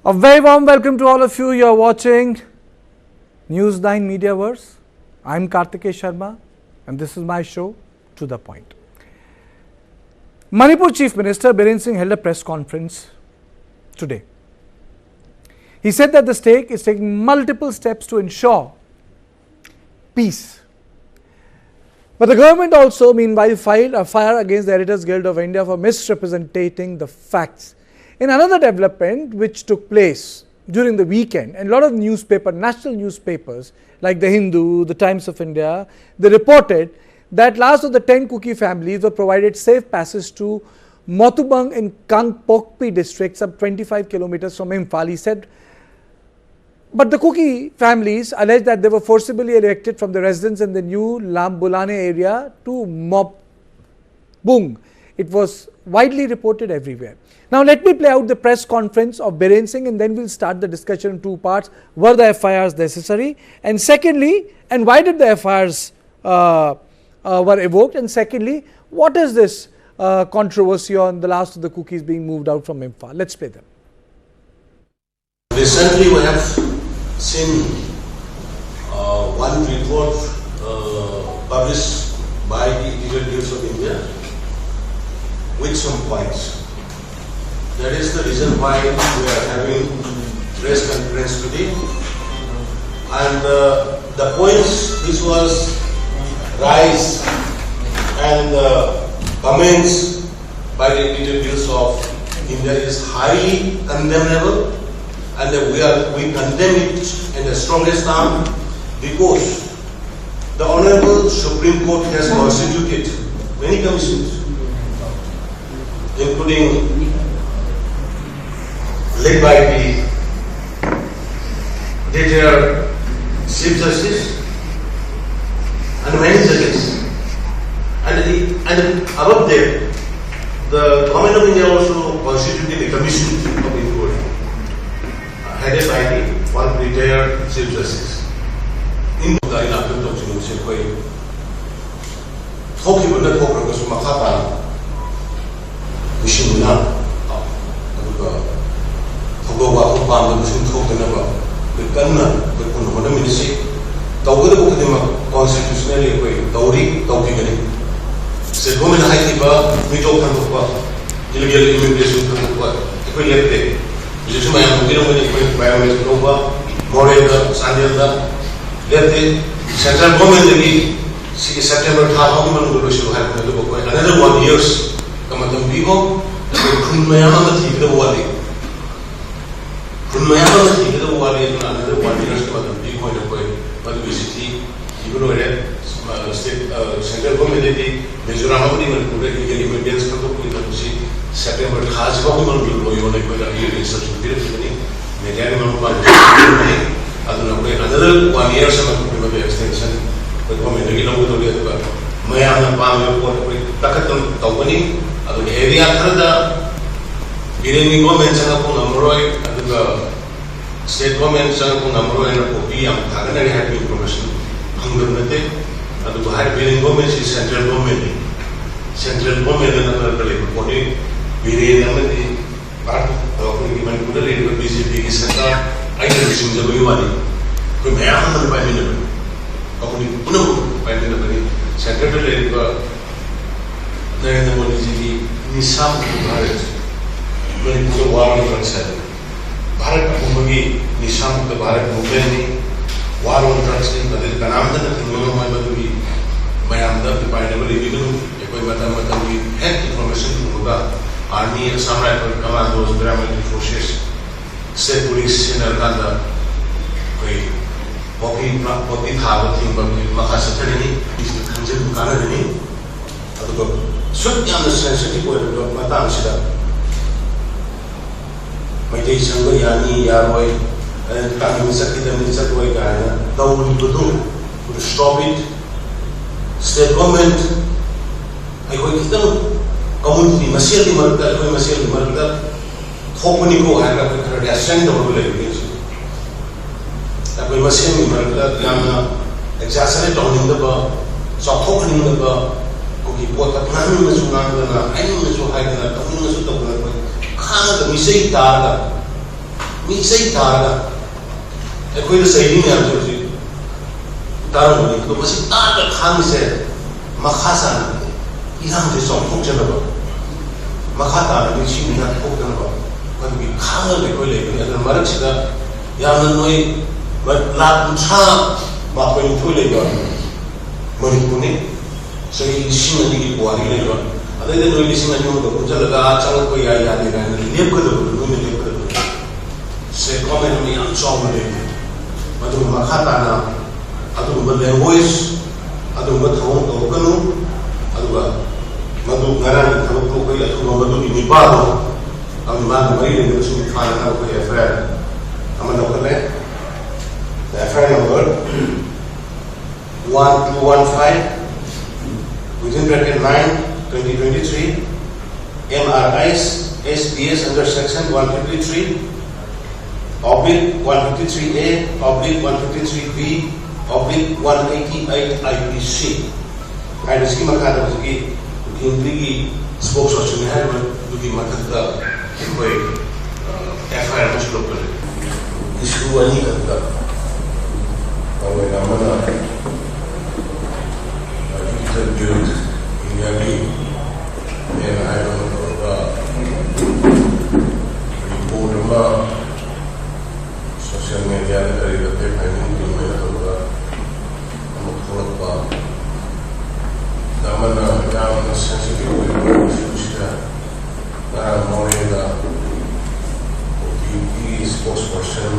A very warm welcome to all of you. You are watching News9 Mediaverse. I'm Kartikeya Sharma and this is my show, To The Point. Manipur Chief Minister Biren SIngh held a press conference today. He said that the state is taking multiple steps to ensure peace. But the government also, meanwhile, filed a fire against the Editors Guild of India for misrepresenting the facts. In another development which took place during the weekend, and a lot of national newspapers like the Hindu, the Times of India, they reported that last of the 10 Kuki families were provided safe passage to Motubang in Kangpokpi district, some 25 kilometers from Imphal. He said, but the Kuki families alleged that they were forcibly evicted from the residence in the new Lambulane area to Mobung. It was widely reported everywhere. Now let me play out the press conference of Biren SIngh and then we'll start the discussion in two parts. Were the FIRs necessary? And secondly, and why did the FIRs were evoked? And secondly, what is this controversy on the last of the Kukis being moved out from Imphal? Let's play them. Recently we have seen one report published by the Editor News of India with some points. That is the reason why we are having press conference today. And the points which was raised and comments by the Editor News of India is highly condemnable, and we condemn it in the strongest term because the Honorable Supreme Court has constituted many commissions, including led by the retired Chief Justice and many judges. And above that, the Government of India also constituted a commission of inquiry headed by the one retired Chief Justice. In the United States, Central government September another 1 year people another 1 year central government September another 1 year extension with government Mayana Pam Takatum Topani, the area further Biren government Sanapun and the state government Sanapun and Kopi and Tagana had information Hungary and the high Biren government is central government. Central government and another reporting Biren and the part of Manipur BJP is I can assume the money. We may have the Prime Minister. Prime Minister, Secretary Narendra Modi ji, Nizam Bharat, Manipur war on drugs. Bharat Kumagi, Nizam Bharat movement, war on drugs in the Kanamda, the Mayamda, the Pineapple Illegal, we had information from the Army and some rifle commandos, paramilitary forces. State police in Arganda, Poppy Harbor thing, but Mahasatani is the Thanzakhup Tombing. Should understand sensitive word of Madame Sida. Meitei Sangoyani, Yarway, and Kangpokpi Sakitami Gana, Tawun to do to stop it. State government, I go to them, community, Masiali Marta, Masiali Marta. Hopefully, go and have a send over the we must see exacerbate on the bar, so opening the bar, Kuki, what the plan was to run, I knew so high that I knew so the Canada, we say Tada, mi sei targa e quello sei lì al giorno targa ni ko masi targa khang se makhasan ilang de som phok jana ba makhata ni chi ni na phok jana ba kan bi khang le ko le ni an marak sida yamna noi la pucha ma ko ni thule ba Manipur ni sei sing ni ki buari le ba adai de noi sing ni mo ko jala ga chang ko ya ya de ga ni lep ko do ni lep ko se comment ni am chong le madu makhata na adu ba le voice adu ba thong to kanu adu ba madu ngaran thong to ko ya thu madu ni ba do am ma mari le su fa na ko ya fra am no ko le the FIR number 1215 within bracket 9/2023 MRIs SBS under section 153 oblique 153A oblique 153B oblique 188 IPC and iski makata uski Kuki spokesperson hai uki makata koi FIR much local issue ani kata awe namana interviewed in Delhi and I don't know report about social media dari dekat finding di mana juga amat kuat namana yang sensitif sudah morena Kuki spokesperson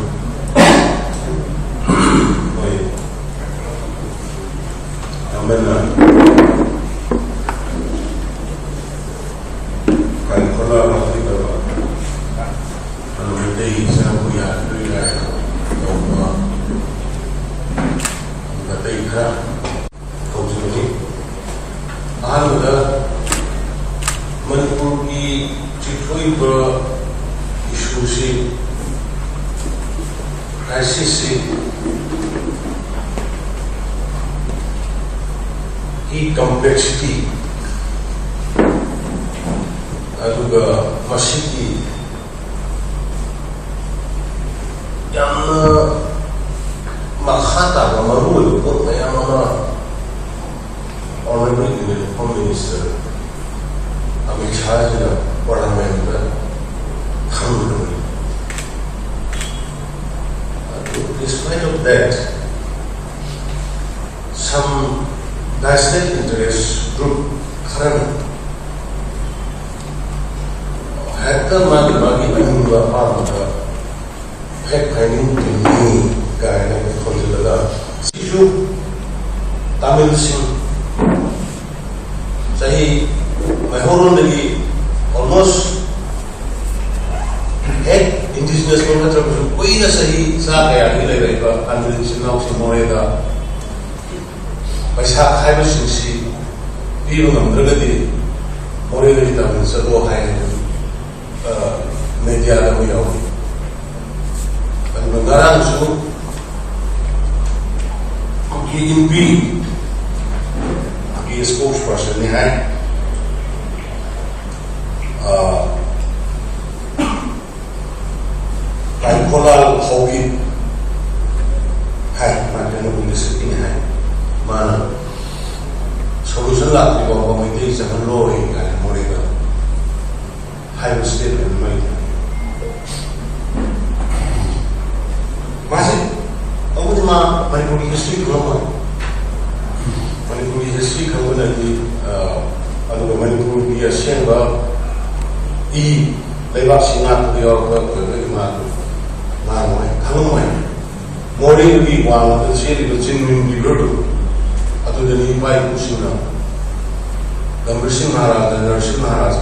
namana kan kalau masih berapa kalau Meitei saya punya Kartikeya Kongsini Ahmada Manipur ki chitoi ba issue si crisis si ki complexity aduga masiki yang makhata ba marul ko kaya mga honorable Home Minister Amit Shah ji na parliament ba khangul despite of that some vested interest group karan hatta magi anwa pa fact finding ni kaya na konsulada issue Tamil Singh sahi mahorun lagi almost indigenous people term koi na sahi sa kaya ni lai ba Tamil Singh na si morega paisa khai ba sing si piru ngam dragadi morega ni Tamil sa do khai media da mo yaw Ngarang su Kuki Imphal Kuki spokesperson ni hai Kolal Hogi hai Mandana Police ni hai mana solution la di ko Meitei jangan lo hai kan morega hai statement mai masih aku ni mah Manipur history kalau Manipur history kalau nanti ada Manipur dia siapa i lewat sinat dia orang bagaimana mana kalau mana morning di wang tersier di cincin di berdu atau dari pai kusina gambar sinara dan narsin maharaj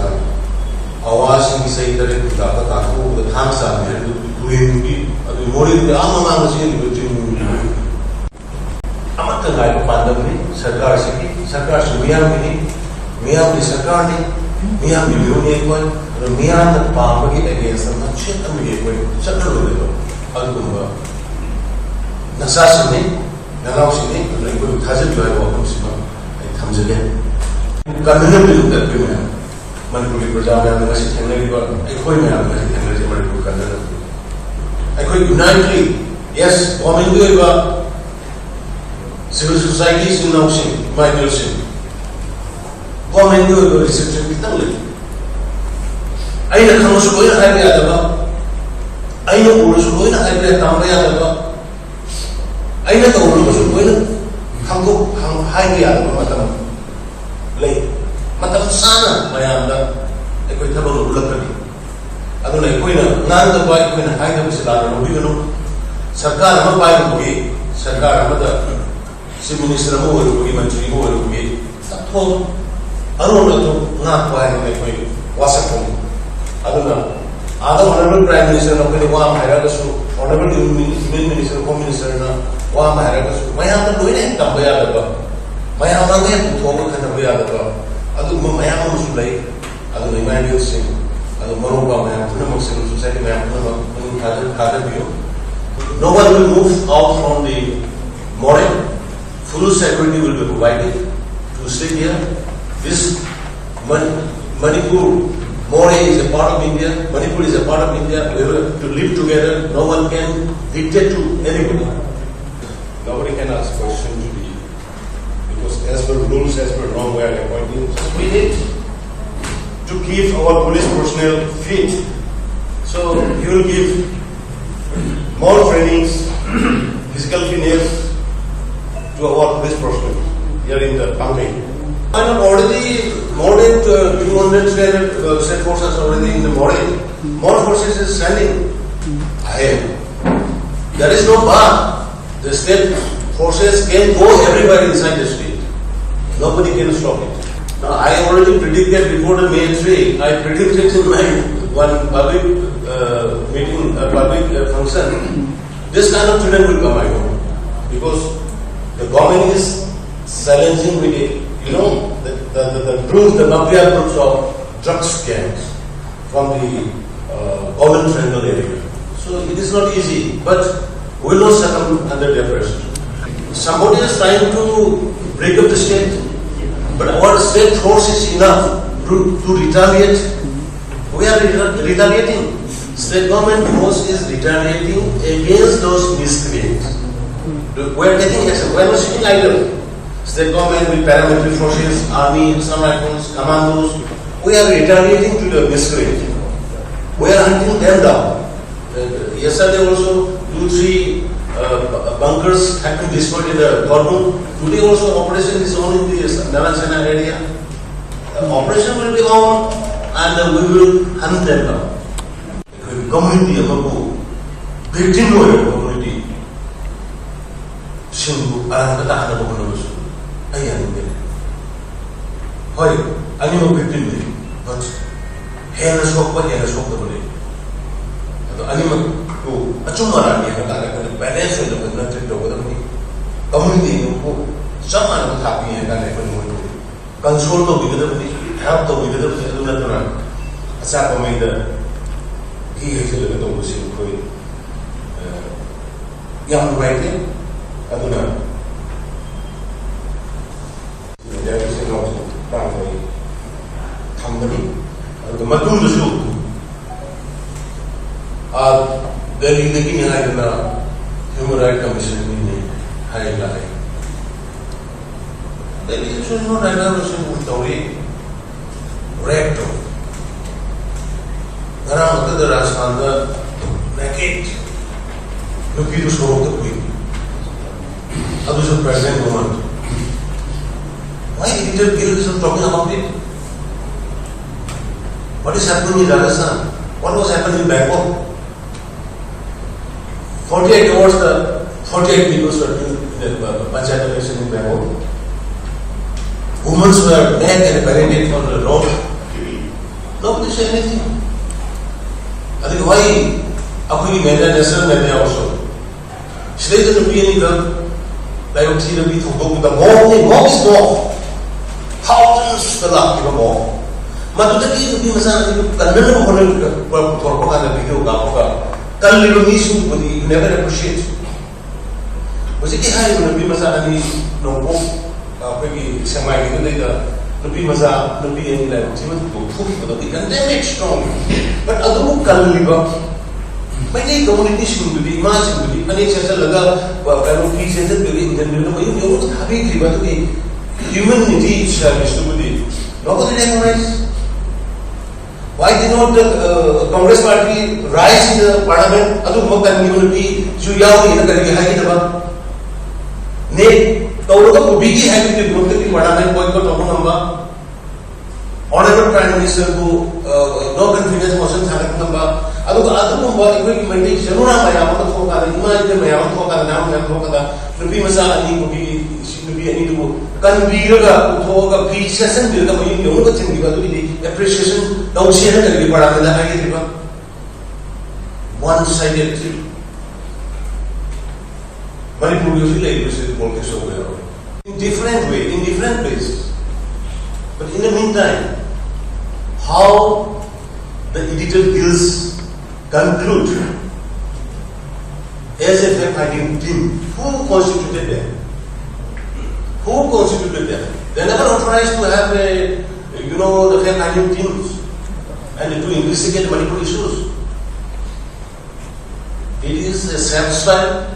awas yang bisa dari kita tahu the Thanzakhup Tombing adu mori de amma masih di betul amat terlalu pandang ni sarkar sumiyam ini miyam di sarkar ni miyam di dunia ini dan miyam tak paham bagi against sama cerita ni koi cakap dulu adu kumba nasas ni nalau sini dan ikut hasil jual waktu semua Thanzakhup Tombing itu tak punya Manipur perjalanan masih tinggal di bawah ikoi miyam masih tinggal di Manipur unitedly, yes, government civil society is announcing migration. Government reception kitang I na kamusuloy na kaya yadaba. Ay na ulusuloy na kaya tamba yadaba. Ay na kaulusuloy na kaya yadaba matam. Lay matam sana mayam na ako'y tabang ulag kami. Ano na ako'y na nandaba ako'y na kaya na sila na nubi ano. Sarkar naman bayan bugi. Sarkar naman si Minister mo wala bugi, Manchuri mo wala bugi. Tapos ano na ito nga bayan na ako'y wasak mo. Ano na, Honorable Prime Minister na pinagawa mahiragaso, Honorable Union Minister, Home Minister na gawa mahiragaso, mayaman doon na yung tambayada ba? Mayaman na yung putuwa ka tambayada ba? Ano mayaman mo sulay? Ano na yung Singh? Ano maruba mayaman na mag-civil society, mayaman na mag-kadabiyo? No one will move out from the morning. Full security will be provided to stay here. This Manipur More is a part of India, Manipur is a part of India, we have to live together, no one can dictate to anybody. Nobody can ask questions to me, because as per rules, as per norm, we are appointing, we need to keep our police personnel fit. So you will give more trainings, physical fitness to our police personnel here in the Pandey. I am already more than 200 state forces already in the morning. More forces is standing. There is no bar. The state forces can go everywhere inside the state. Nobody can stop it. Now, I already predicted before the May 3, I predicted in my one public meeting, public function, this kind of children will come, I know. Because the government is challenging with it. You know, the groups, the mafia groups of drugs gangs from the government triangle area. So it is not easy, but we will not succumb under their pressure. Somebody is trying to break up the state, but our state force is enough to retaliate. We are retaliating. State government force is retaliating against those miscreants. We are taking action. We are not sitting idle. State government with paramilitary forces, army, some rifles, commandos, we are retaliating to the miscreants. We are hunting them down. Yesterday also, 2-3 bunkers had been destroyed in the Kornum. Today also operation is on in the Naransena area. Operation will be on and we will hunt them down. Community, victim community. Shingu, Arangata, and Hoy, I am a victim, but here is what the money. Animal to a chumara, a balance with the nothing over the money. Community, someone was happy and I couldn't console the money, help the with the Sapa made he has a little bit young writing, I don't know. There is a lot of company. The Madum is look. Delhi Meitei Human Rights Commission in High Line. Delhi is no regulation with the red. Around the Rajasthan, the racket. Look, you saw the queen. Others are present moment. Why Peter Gill is talking about it? What is happening in Rajasthan? What was happening in Bangkok? 48 hours, 48 people were in the Panchayat election in Bangkok. Women were naked and paraded for the road. Nobody said anything. I think why Apuni Mehta, National Mehta also. She doesn't be any girl. Like what she will be to go to the mob is more. Thousands the luck of more. Matutaki to be Masana, Kandan for the video Gamoka. Kalli Misu, but you never appreciate. Was it high when the Bimasani no hope, maybe semi later, the Bimasa, the be any like Timothy, but the pandemic strong. But other Kalliba, Many communities should be imagined. Many churches laga family center building in the middle of you happy to be humanity service to be. Nobody recognizes. Why did not the Congress party rise in the parliament? Adu mokan community ju yaw in the high about. Ne Tauruka Kuki having the group the parliament boycott of number. Honorable Prime Minister who no confidence motion thanak number. Adu number even Monday Januna Mayama Foka, imagine Mayama Foka, now Foka, Nubi Masa Ani Kuki, she will be any to Kanbiraga, Utoga, Peach, Session, Bilga, Yoga, the appreciation, don't share the river. One sided Manipur usually uses politics over in different way, in different places. But in the meantime, how the editor guilds conclude as a fact-finding team, who constituted them? Who constituted them? They never authorized to have the fact-finding teams and to investigate Manipur issues. It is a sad style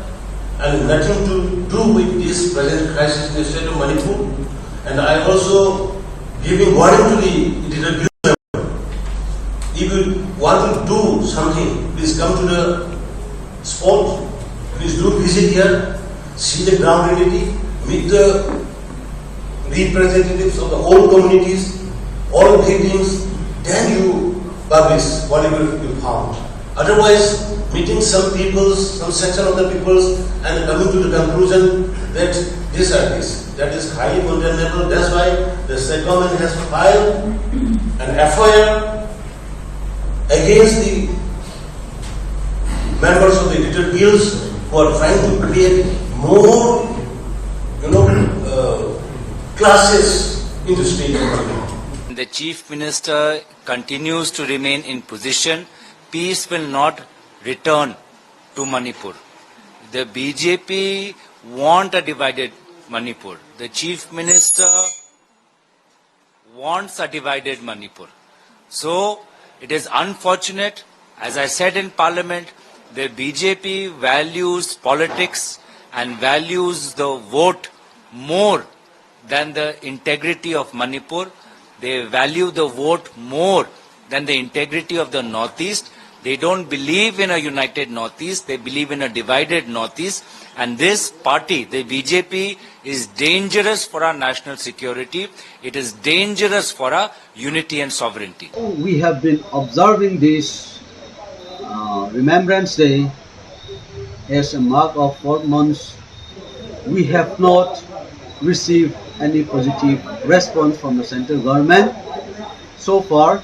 and nothing to do with this present crisis in the state of Manipur. And I also giving warning to the editor guild member. If you want to do something, please come to the spot. Please do visit here, see the ground reality, meet the representatives of the whole communities, all victims, then you publish whatever you found. Otherwise, meeting some peoples, some section of the peoples, and coming to the conclusion that this or this, that is highly condemnable. That's why the state government has filed an FIR against the members of the editor guilds who are trying to create more, classes in the state government. The Chief Minister continues to remain in position. Peace will not return to Manipur. The BJP want a divided Manipur. The Chief Minister wants a divided Manipur. So it is unfortunate, as I said in Parliament, the BJP values politics and values the vote more than the integrity of Manipur. They value the vote more than the integrity of the Northeast. They don't believe in a united Northeast. They believe in a divided Northeast. And this party, the BJP, is dangerous for our national security. It is dangerous for our unity and sovereignty. We have been observing this Remembrance Day as a mark of 4 months. We have not received any positive response from the central government so far.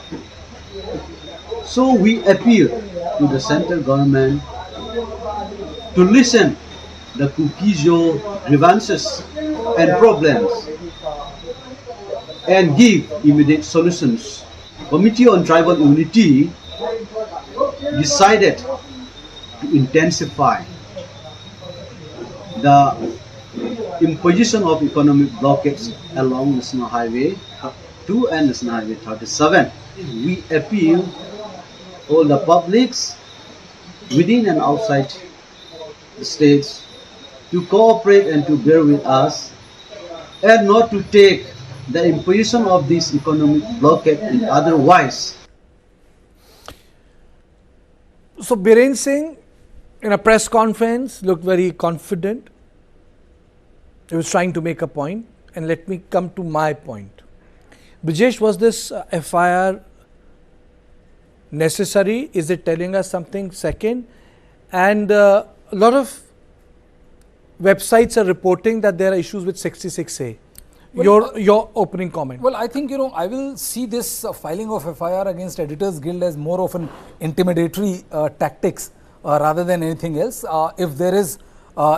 So we appeal to the central government to listen the Kuki's grievances and problems and give immediate solutions. Committee on Tribal Unity decided to intensify the imposition of economic blockades along National Highway 2 and National Highway 37. We appeal all the publics within and outside the states to cooperate and to bear with us and not to take the imposition of this economic blockade and otherwise. So Biren Singh in a press conference looked very confident. He was trying to make a point, and let me come to my point. Brijesh, was this FIR necessary? Is it telling us something? Second, and a lot of websites are reporting that there are issues with 66A. Well, your opening comment. Well, I think, I will see this filing of FIR against Editors Guild as more of an intimidatory tactics rather than anything else. If there is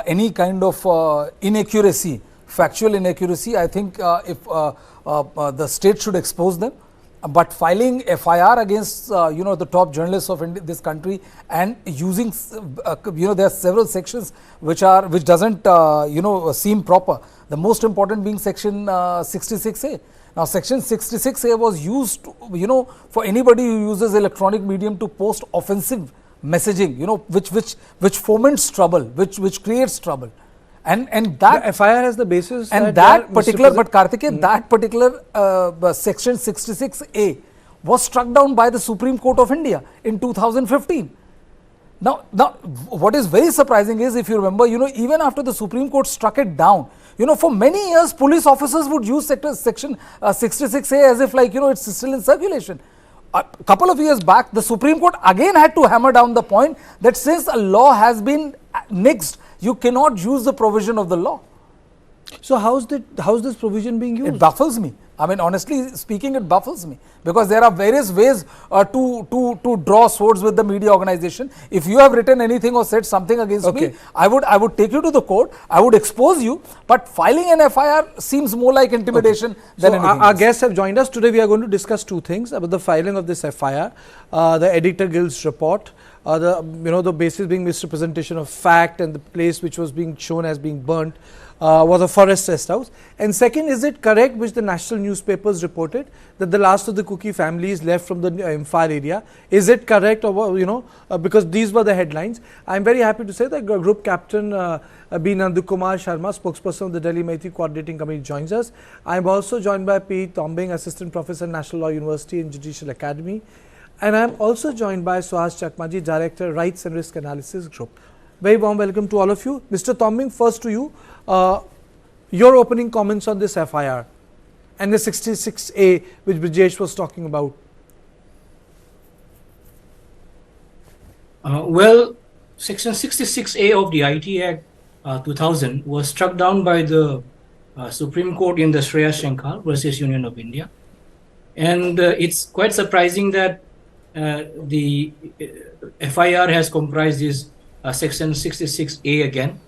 any kind of inaccuracy, factual inaccuracy, I think if the state should expose them. But filing FIR against the top journalists of this country and using there are several sections which doesn't seem proper. The most important being section 66A. Now section 66A was used for anybody who uses electronic medium to post offensive messaging, which foments trouble, which creates trouble. And that the FIR has the basis. And that particular, but Kartikeya, that particular section 66A was struck down by the Supreme Court of India in 2015. Now, what is very surprising is, if you remember, even after the Supreme Court struck it down, for many years, police officers would use section 66A as if it's still in circulation. A couple of years back, the Supreme Court again had to hammer down the point that since a law has been nixed, you cannot use the provision of the law. So how's this provision being used? It baffles me. I mean, honestly speaking, it baffles me, because there are various ways to draw swords with the media organization. If you have written anything or said something against me, I would take you to the court. I would expose you. But filing an FIR seems more like intimidation than anything else. Our guests have joined us today. We are going to discuss two things about the filing of this FIR, the Editor Guild's report, the basis being misrepresentation of fact, and the place which was being shown as being burnt was a forest rest house. And second, is it correct, which the national newspapers reported, that the last of the Kuki families left from the Imphal area? Is it correct, or because these were the headlines? I'm very happy to say that Group Captain Nandakumar Sharma, spokesperson of the Delhi Meitei Coordinating Committee, joins us. I'm also joined by Tombing, Assistant Professor, National Law University and Judicial Academy. And I'm also joined by Suhas Chakma, Director, Rights and Risk Analysis Group. Very warm welcome to all of you. Mr. Tombing, first to you. Your opening comments on this FIR and the 66A which Brijesh was talking about. Well, Section 66A of the IT Act 2000 was struck down by the Supreme Court in the Suhas Chakma versus Union of India. And it's quite surprising that the FIR has comprised this Section 66A again.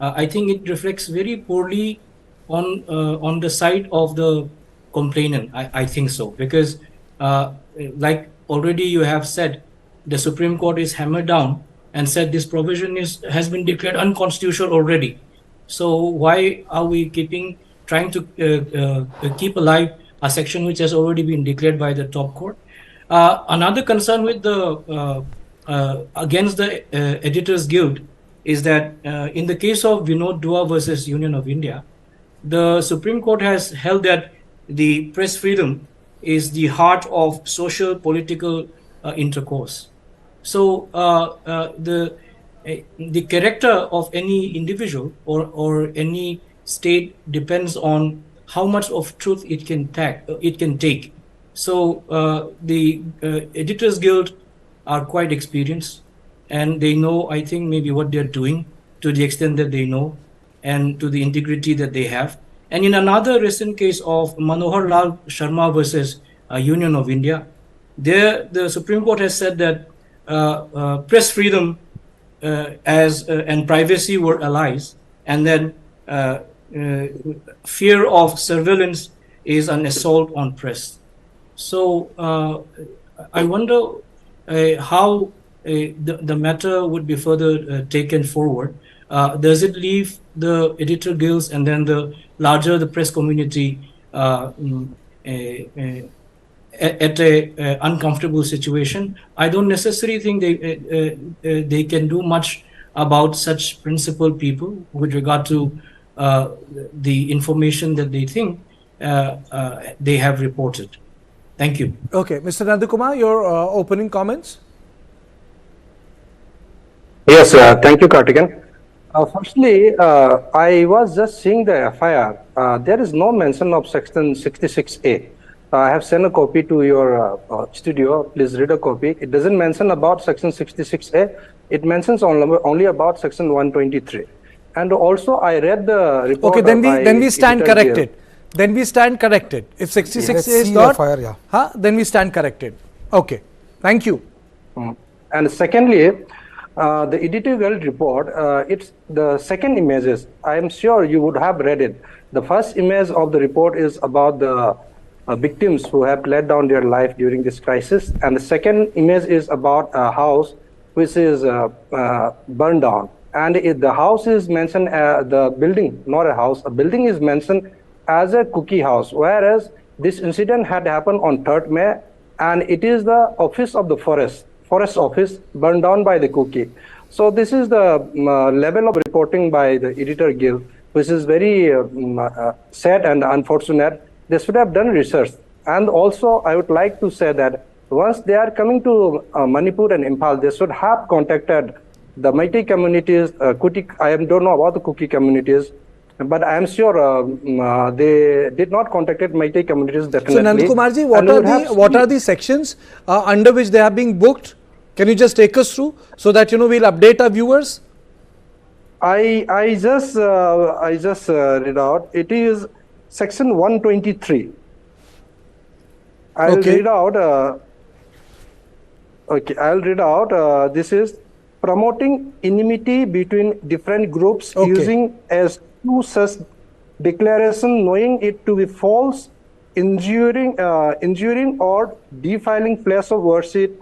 I think it reflects very poorly on the side of the complainant. I think so, because like already you have said, the Supreme Court is hammered down and said this provision has been declared unconstitutional already. So why are we trying to keep alive a section which has already been declared by the top court? Another concern with the against the Editors Guild is that in the case of Vinod Dua versus Union of India, the Supreme Court has held that the press freedom is the heart of social political intercourse. So the character of any individual or any state depends on how much of truth it can take. So the Editors Guild are quite experienced, and they know, I think, maybe what they're doing to the extent that they know and to the integrity that they have. And in another recent case of Manohar Lal Sharma versus Union of India, there the Supreme Court has said that press freedom and privacy were allies, and then fear of surveillance is an assault on press. So I wonder how the matter would be further taken forward. Does it leave the editor guilds and then the press community at a uncomfortable situation? I don't necessarily think they can do much about such principled people with regard to the information that they think they have reported. Thank you. Okay, Mr. Nandakumar, your opening comments? Yes, thank you, Kartikeya. Firstly, I was just seeing the FIR. There is no mention of Section 66A. I have sent a copy to your studio. Please read a copy. It doesn't mention about Section 66A. It mentions only about Section 123. And also, I read the report. Okay, then we stand corrected. Then we stand corrected. If 66A is not, then we stand corrected. Okay, thank you. And secondly, the editorial report, it's the second images. I am sure you would have read it. The first image of the report is about the victims who have laid down their life during this crisis. And the second image is about a house which is burned down. And the house is mentioned, the building, not a house, a building is mentioned as a Kuki house, whereas this incident had happened on 3rd May, and it is the office of the forest office burned down by the Kuki. So this is the level of reporting by the editor guild, which is very sad and unfortunate. They should have done research. And also, I would like to say that once they are coming to Manipur and Imphal, they should have contacted the Meitei communities. I don't know about the Kuki communities, but I am sure they did not contact Meitei communities definitely. So Nandakumarji, what are the sections under which they are being booked? Can you just take us through so that we'll update our viewers? I just read out. It is section 123. I'll read out. I'll read out. This is promoting enmity between different groups using as two such declaration, knowing it to be false, injuring or defiling place of worship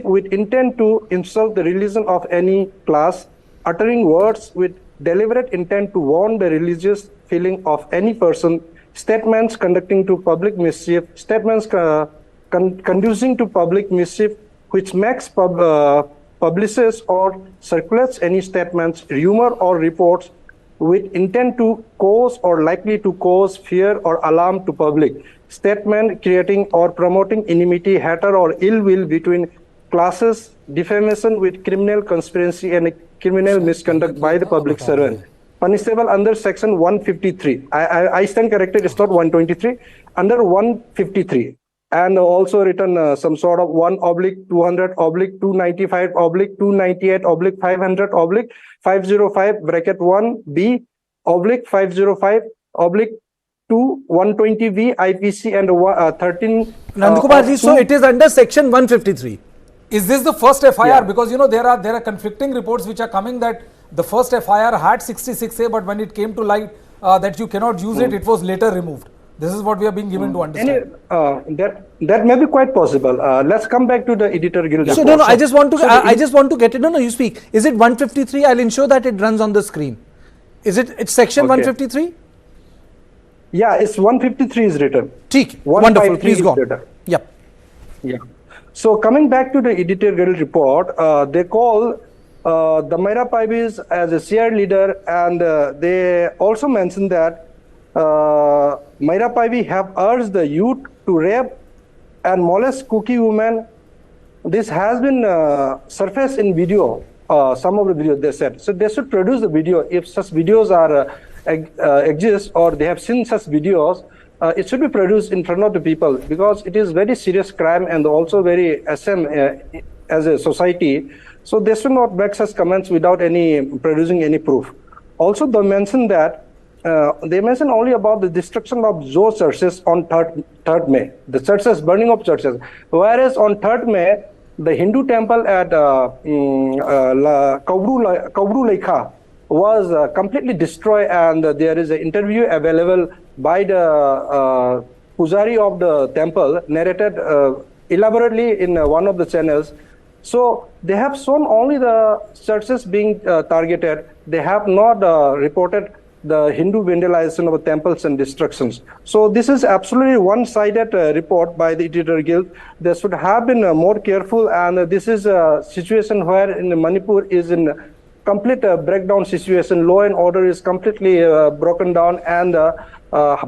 with intent to insult the religion of any class, uttering words with deliberate intent to warn the religious feeling of any person, statements conducting to public mischief, statements conducing to public mischief, which makes publishes or circulates any statements, rumor or reports with intent to cause or likely to cause fear or alarm to public, statement creating or promoting enmity, hatred or ill will between classes, defamation with criminal conspiracy and criminal misconduct by the public servant, punishable under section 153. I stand corrected, it's not 123, under 153. And also written some sort of 1/505/295/505/505/505/2 IPC and 13. Nandakumarji, so it is under section 153. Is this the first FIR? Because there are conflicting reports which are coming that the first FIR had 66A, but when it came to light that you cannot use it, it was later removed. This is what we are being given to understand. That may be quite possible. Let's come back to the editor guild. So no, I just want to get it. No, you speak. Is it 153? I'll ensure that it runs on the screen. It's section 153? Yeah, it's 153 is written. Wonderful. Please go on. Yep. Yeah. So coming back to the editor guild report, they call the Meira Paibis as a CR leader, and they also mentioned that Meira Paibi have urged the youth to rape and molest Kuki women. This has been surfaced in video, some of the videos they said. So they should produce the video. If such videos are exist or they have seen such videos, it should be produced in front of the people, because it is very serious crime and also very SM as a society. So they should not make such comments without producing any proof. Also, they mentioned that they mentioned only about the destruction of those churches on 3rd May, the churches, burning of churches. Whereas on 3rd May, the Hindu temple at Kaubru Lekha was completely destroyed, and there is an interview available by the Pujari of the temple, narrated elaborately in one of the channels. So they have shown only the churches being targeted. They have not reported the Hindu vandalization of temples and destructions. So this is absolutely one-sided report by the editor guild. They should have been more careful, and this is a situation where in Manipur is in complete breakdown situation. Law and order is completely broken down and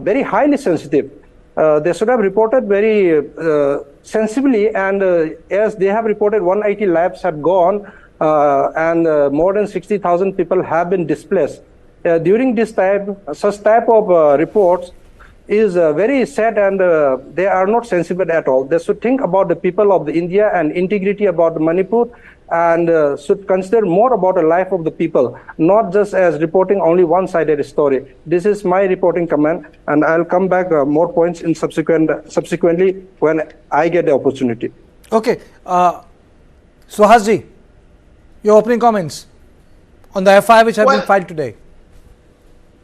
very highly sensitive. They should have reported very sensibly, and as they have reported, 180 lives have gone and more than 60,000 people have been displaced. During this time, such type of reports is very sad, and they are not sensible at all. They should think about the people of the India and integrity about the Manipur, and should consider more about the life of the people, not just as reporting only one-sided story. This is my reporting comment, and I'll come back more points in subsequently when I get the opportunity. Okay, Suhas ji, your opening comments on the FIR which have been filed today.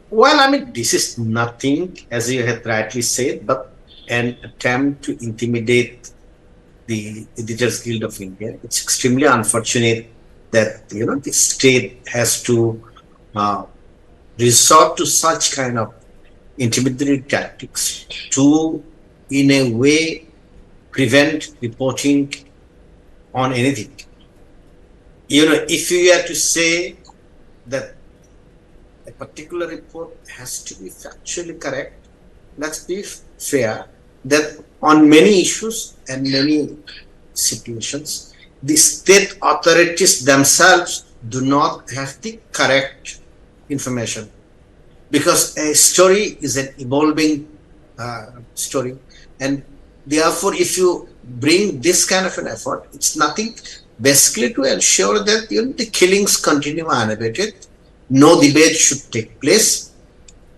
Well, I mean, this is nothing, as you had rightly said, but an attempt to intimidate the Editors Guild of India. It's extremely unfortunate that, the state has to resort to such kind of intimidatory tactics to, in a way, prevent reporting on anything. If you are to say that a particular report has to be factually correct, let's be fair that on many issues and many situations, the state authorities themselves do not have the correct information, because a story is an evolving story, and therefore if you bring this kind of an effort, it's nothing basically to ensure that the killings continue unabated. No debate should take place.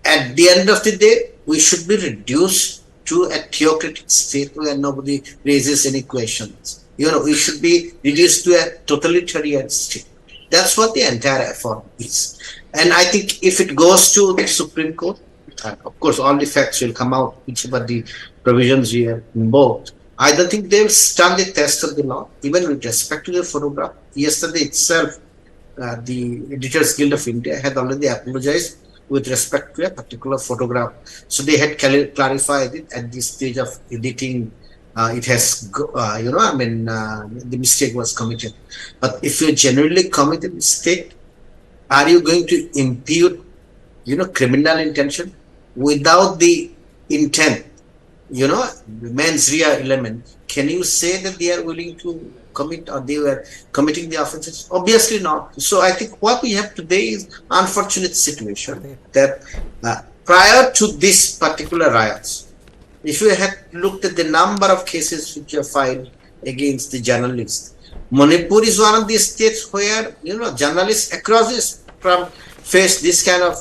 At the end of the day, we should be reduced to a theocratic state where nobody raises any questions. We should be reduced to a totalitarian state. That's what the entire effort is. And I think if it goes to the Supreme Court, of course, all the facts will come out, whichever the provisions we have invoked. I don't think they will stand the test of the law, even with respect to the photograph. Yesterday itself, the Editors Guild of India had already apologized with respect to a particular photograph. So they had clarified it at this stage of editing. It has, the mistake was committed. But if you genuinely commit a mistake, are you going to impute, criminal intention without the intent, the mens rea element? Can you say that they are willing to commit, or they were committing the offenses? Obviously not. So I think what we have today is unfortunate situation that prior to this particular riots, if you had looked at the number of cases which are filed against the journalists, Manipur is one of the states where journalists across this face this kind of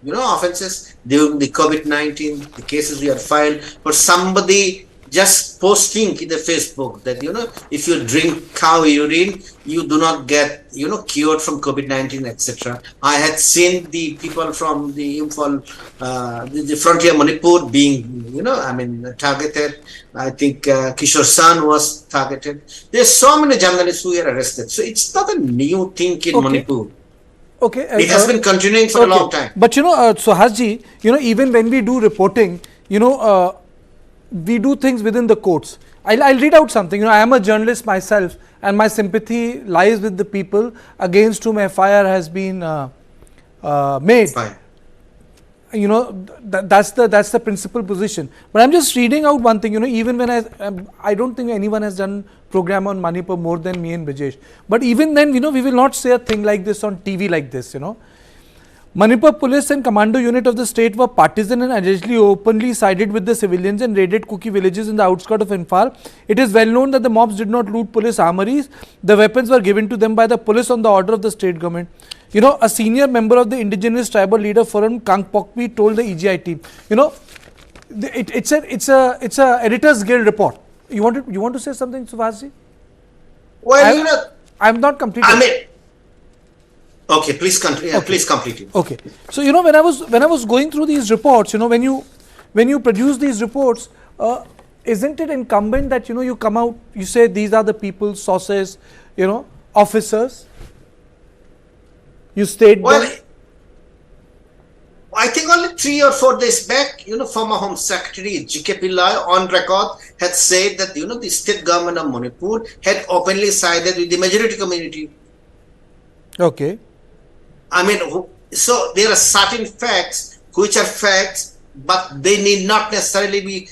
offenses during the COVID-19. The cases we are filed for somebody just posting in the Facebook that if you drink cow urine, you do not get cured from COVID-19, etc. I had seen the people from the Imphal, the frontier Manipur being targeted. I think Kishore San was targeted. There's so many journalists who were arrested. So it's not a new thing in Manipur. Okay, it has been continuing for a long time. But Suhas ji, even when we do reporting, we do things within the courts. I'll read out something. I am a journalist myself, and my sympathy lies with the people against whom FIR has been made. Fine. That's the principal position. But I'm just reading out one thing. Even when I don't think anyone has done program on Manipur more than me and Brijesh. But even then, we will not say a thing like this on TV like this. Manipur police and commando unit of the state were partisan and allegedly openly sided with the civilians and raided Kuki villages in the outskirts of Imphal. It is well known that the mobs did not loot police armories. The weapons were given to them by the police on the order of the state government. A senior member of the indigenous tribal leader forum, Kangpokpi, told the EGI team. It's a Editors Guild report. You want to say something, Suhas? Well, I'm not completing. Okay, please continue. Okay. Please complete it. Okay. So when I was going through these reports, when you produce these reports, isn't it incumbent that you come out, you say these are the people, sources, officers, you state them. I think only 3 or 4 days back, former Home Secretary G.K. Pillai on record had said that the state government of Manipur had openly sided with the majority community. Okay. So there are certain facts which are facts, but they need not necessarily be,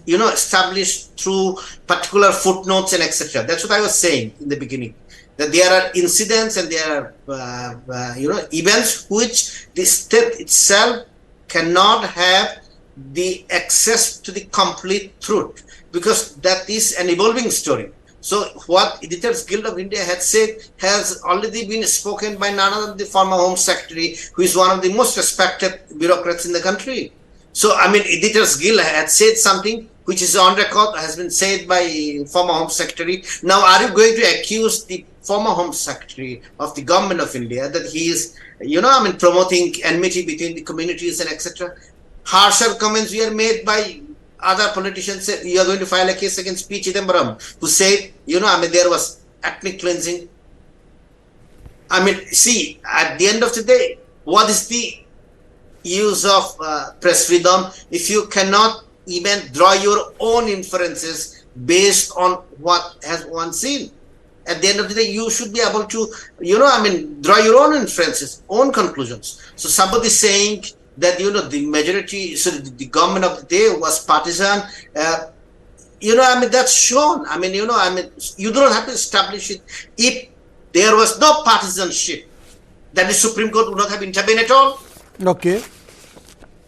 established through particular footnotes and etc. That's what I was saying in the beginning. That there are incidents and there are, events which the state itself cannot have the access to the complete truth, because that is an evolving story. So what Editors Guild of India had said has already been spoken by none other than the former Home Secretary, who is one of the most respected bureaucrats in the country. So, Editors Guild had said something which is on record, has been said by former Home Secretary. Now, are you going to accuse the former Home Secretary of the Government of India that he is, promoting enmity between the communities and etc.? Harsher comments were made by other politicians. Said you are going to file a case against P. Chidambaram, who said, there was ethnic cleansing. See, at the end of the day, what is the use of press freedom if you cannot even draw your own inferences based on what has one seen. At the end of the day, you should be able to, draw your own inferences, own conclusions. So somebody saying that, the majority, so the government of the day was partisan, that's shown. You don't have to establish it. If there was no partisanship, then the Supreme Court would not have intervened at all. Okay.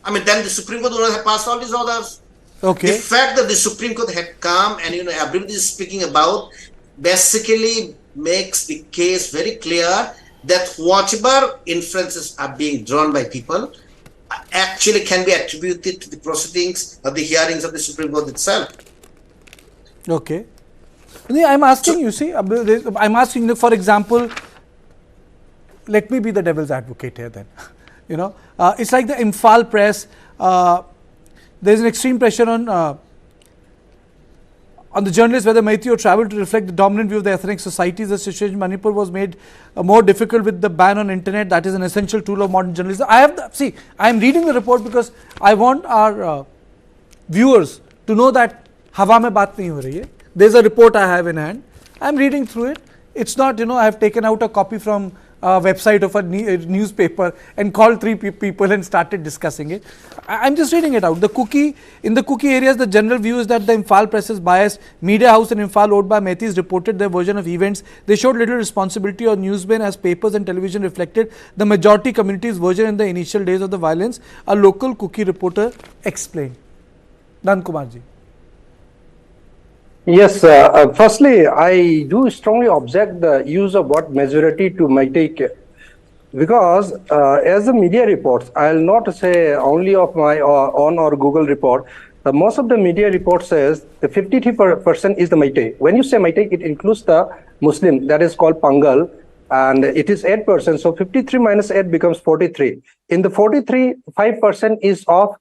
Then the Supreme Court would not have passed all these orders. Okay. The fact that the Supreme Court had come and, everybody is speaking about, basically makes the case very clear that whatever inferences are being drawn by people actually can be attributed to the proceedings or the hearings of the Supreme Court itself. Okay. I'm asking, I'm asking, for example, let me be the devil's advocate here then. It's like the Imphal press. There's an extreme pressure on the journalists whether Meitei traveled to reflect the dominant view of the ethnic societies. The situation in Manipur was made more difficult with the ban on internet. That is an essential tool of modern journalism. I am reading the report because I want our viewers to know that hawa mein baat nahi ho rahi hai. There's a report I have in hand. I'm reading through it. It's not, I have taken out a copy from a website of a newspaper and called 3 people and started discussing it. I'm just reading it out. In the Kuki areas, the general view is that the Imphal press is biased. Media house in Imphal owned by Meiteis reported their version of events. They showed little responsibility on News9 as papers and television reflected the majority community's version in the initial days of the violence. A local Kuki reporter explained. Nandakumar ji. Yes, firstly, I do strongly object the use of word majority to Meitei, because as the media reports, I'll not say only of my own or Google report, most of the media report says the 53% is the Meitei. When you say Meitei, it includes the Muslim, that is called Pangal, and it is 8%, so 53 minus 8 becomes 43. In the 43, 5% is of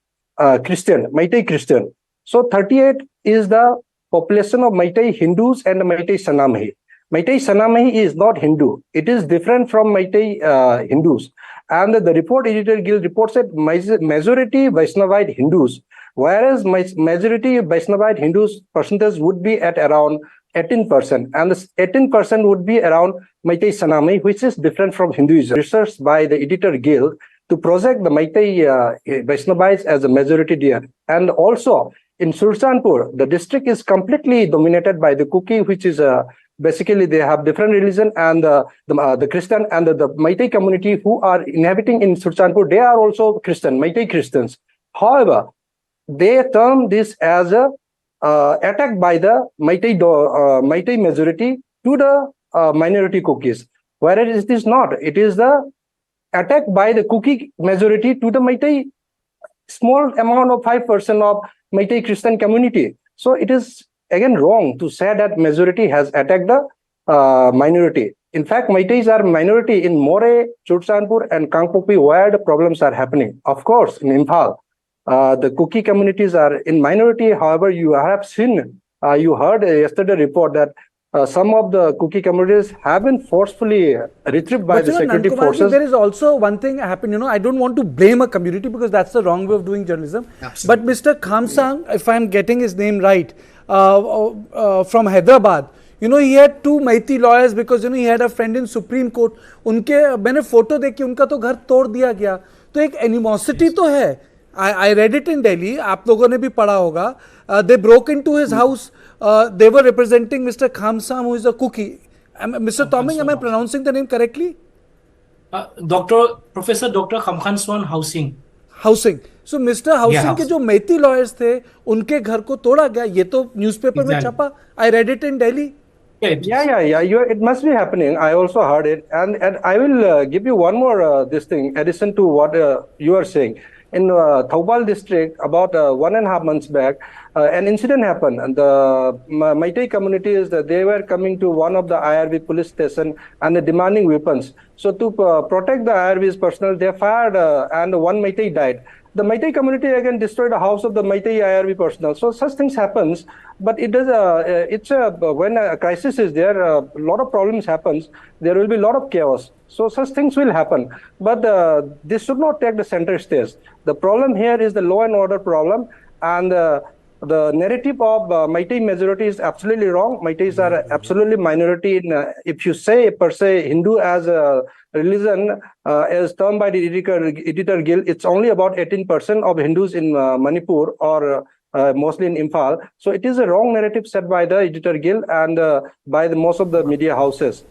Christian, Meitei Christian. So 38 is the population of Meitei Hindus and Meitei Sanamahi. Meitei Sanamahi is not Hindu. It is different from Meitei Hindus. And the report editor guild reports that majority Vaishnavite Hindus, whereas majority Vaishnavite Hindus percentage would be at around 18%. And this 18% would be around Meitei Sanamahi, which is different from Hinduism. Research by the editor guild to project the Meitei Vaishnavites as a majority there. And also, in Sultanpur, the district is completely dominated by the Kuki, which is basically they have different religion, and the Christian and the Meitei community who are inhabiting in Sultanpur, they are also Christian, Meitei Christians. However, they term this as a attack by the Meitei majority to the minority Kukis, whereas it is not. It is the attack by the Kuki majority to the Meitei small amount of 5% of Meitei Christian community. So it is again wrong to say that majority has attacked the minority. In fact, Meiteis are minority in More, Churchandpur and Kangpokpi, where the problems are happening. Of course, in Imphal, the Kuki communities are in minority. However, you have seen, you heard yesterday report that some of the Kuki communities have been forcefully retrieved by the security forces. There is also one thing happened, I don't want to blame a community because that's the wrong way of doing journalism. Absolutely. But Mr. Khamsang, if I'm getting his name right, from Hyderabad, he had 2 Meitei lawyers because, he had a friend in Supreme Court. मैंने photo देख के उनका तो घर तोड़ दिया गया. तो एक animosity तो है. I read it in Delhi. आप लोगों ने भी पढ़ा होगा. They broke into his house. They were representing Mr. Khamsang, who is a Kuki. Mr. Tombing, am I pronouncing the name correctly? Professor Dr. Khamkhanswan Housing. So Mr. Housing के जो Meitei lawyers थे, उनके घर को तोड़ा गया. ये तो newspaper में छपा. I read it in Delhi. Yeah. It must be happening. I also heard it, and I will give you one more this thing, addition to what you are saying. In Thoubal district, about 1.5 months back, an incident happened, and the Meitei communities, they were coming to one of the IRB police station and demanding weapons. So to protect the IRB's personnel, they fired, and one Meitei died. The Meitei community again destroyed the house of the Meitei IRB personnel. So such things happens, but it does. When a crisis is there, a lot of problems happens. There will be a lot of chaos. So such things will happen, but this should not take the center stage. The problem here is the law and order problem, and the narrative of Meitei majority is absolutely wrong. Meiteis are absolutely minority in, if you say per se Hindu as a religion as termed by the editor guild, it's only about 18% of Hindus in Manipur or mostly in Imphal. So it is a wrong narrative set by the editor guild and by the most of the media houses.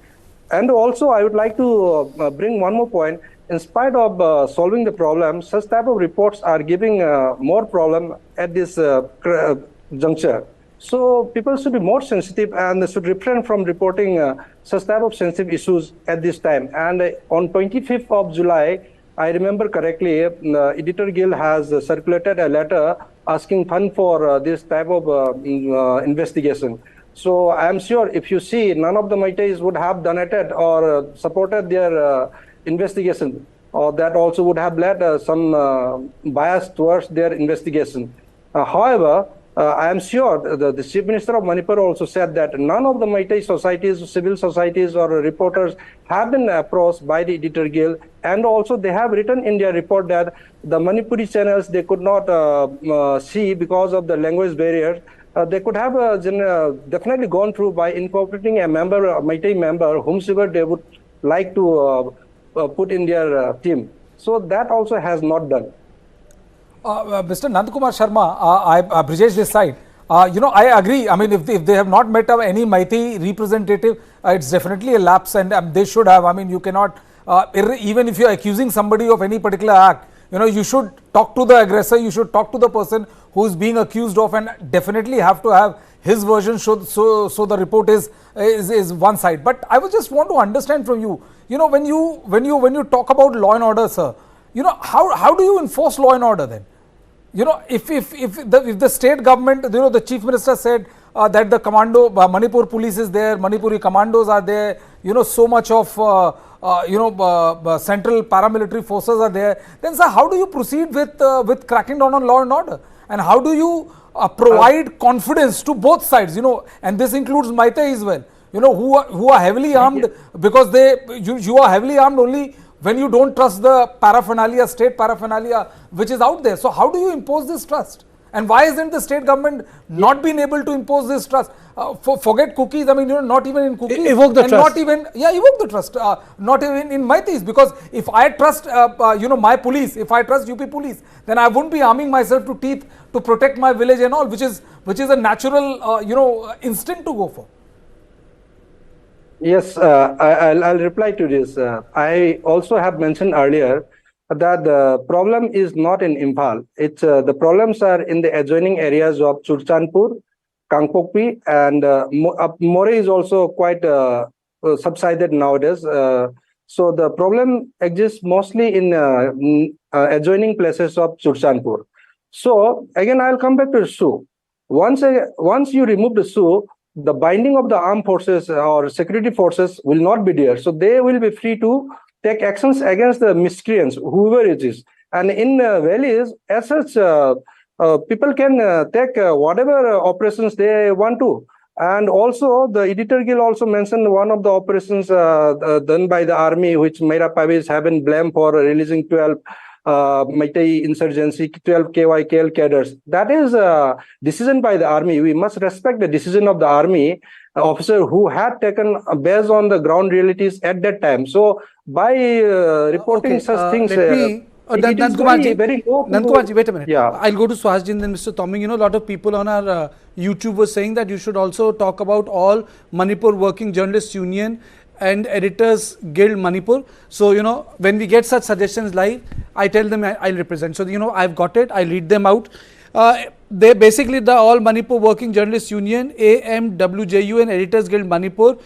And also, I would like to bring one more point. In spite of solving the problem, such type of reports are giving more problem at this juncture. So people should be more sensitive and should refrain from reporting such type of sensitive issues at this time. And on 25th of July, I remember correctly, Editor Guild has circulated a letter asking fund for this type of investigation. So I am sure if you see, none of the Meiteis would have donated or supported their investigation, or that also would have led some bias towards their investigation. However, I am sure the Chief Minister of Manipur also said that none of the Meitei societies, civil societies or reporters have been approached by the Editor Guild, and also they have written in their report that the Manipuri channels they could not see because of the language barrier. They could have definitely gone through by incorporating a member, a Meitei member, whomsoever they would like to put in their team. So that also has not done. Mr. Nandakumar Sharma, Brijesh this side. I agree. I mean, if they have not met any Meitei representative, it's definitely a lapse, and they should have. I mean, you cannot, even if you are accusing somebody of any particular act, you should talk to the aggressor, you should talk to the person who is being accused of, and definitely have to have his version so the report is one side. But I would just want to understand from you, when you talk about law and order, sir, how do you enforce law and order then? If the state government, the Chief Minister said that the commando, Manipur police is there, Manipuri commandos are there, so much of central paramilitary forces are there, then sir, how do you proceed with cracking down on law and order? And how do you provide confidence to both sides, and this includes Meitei as well, who are heavily armed, because you are heavily armed only when you don't trust the paraphernalia, state paraphernalia, which is out there. So how do you impose this trust? And why isn't the state government not been able to impose this trust? Forget cookies. I mean, not even in cookies. Evoke the trust. Not even, evoke the trust. Not even in Meiteis. Because if I trust, my police, if I trust UP police, then I wouldn't be arming myself to teeth to protect my village and all, which is a natural, instinct to go for. Yes, I'll reply to this. I also have mentioned earlier that the problem is not in Imphal. It's the problems are in the adjoining areas of Churchanpur, Kangpokpi, and More is also quite subsided nowadays. So the problem exists mostly in adjoining places of Churchanpur. So again, I'll come back to the SU. Once you remove the SU, the binding of the armed forces or security forces will not be there. So they will be free to take actions against the miscreants, whoever it is. And in valleys, as such, people can take whatever operations they want to. And also, the Editor Guild also mentioned one of the operations done by the army, which Meira Pavis have been blamed for releasing 12 Meitei insurgency, 12 KYKL cadres. That is a decision by the army. We must respect the decision of the army officer who had taken based on the ground realities at that time. So by reporting such things, Nandakumarji, wait a minute. Yeah. I'll go to Suhasji and then Mr. Tombing. A lot of people on our YouTube were saying that you should also talk about all Manipur Working Journalists Union and Editors Guild Manipur. So, when we get such suggestions live, I tell them I'll represent. So, I've got it. I'll read them out. They basically, the All Manipur Working Journalists Union, AMWJU and Editors Guild Manipur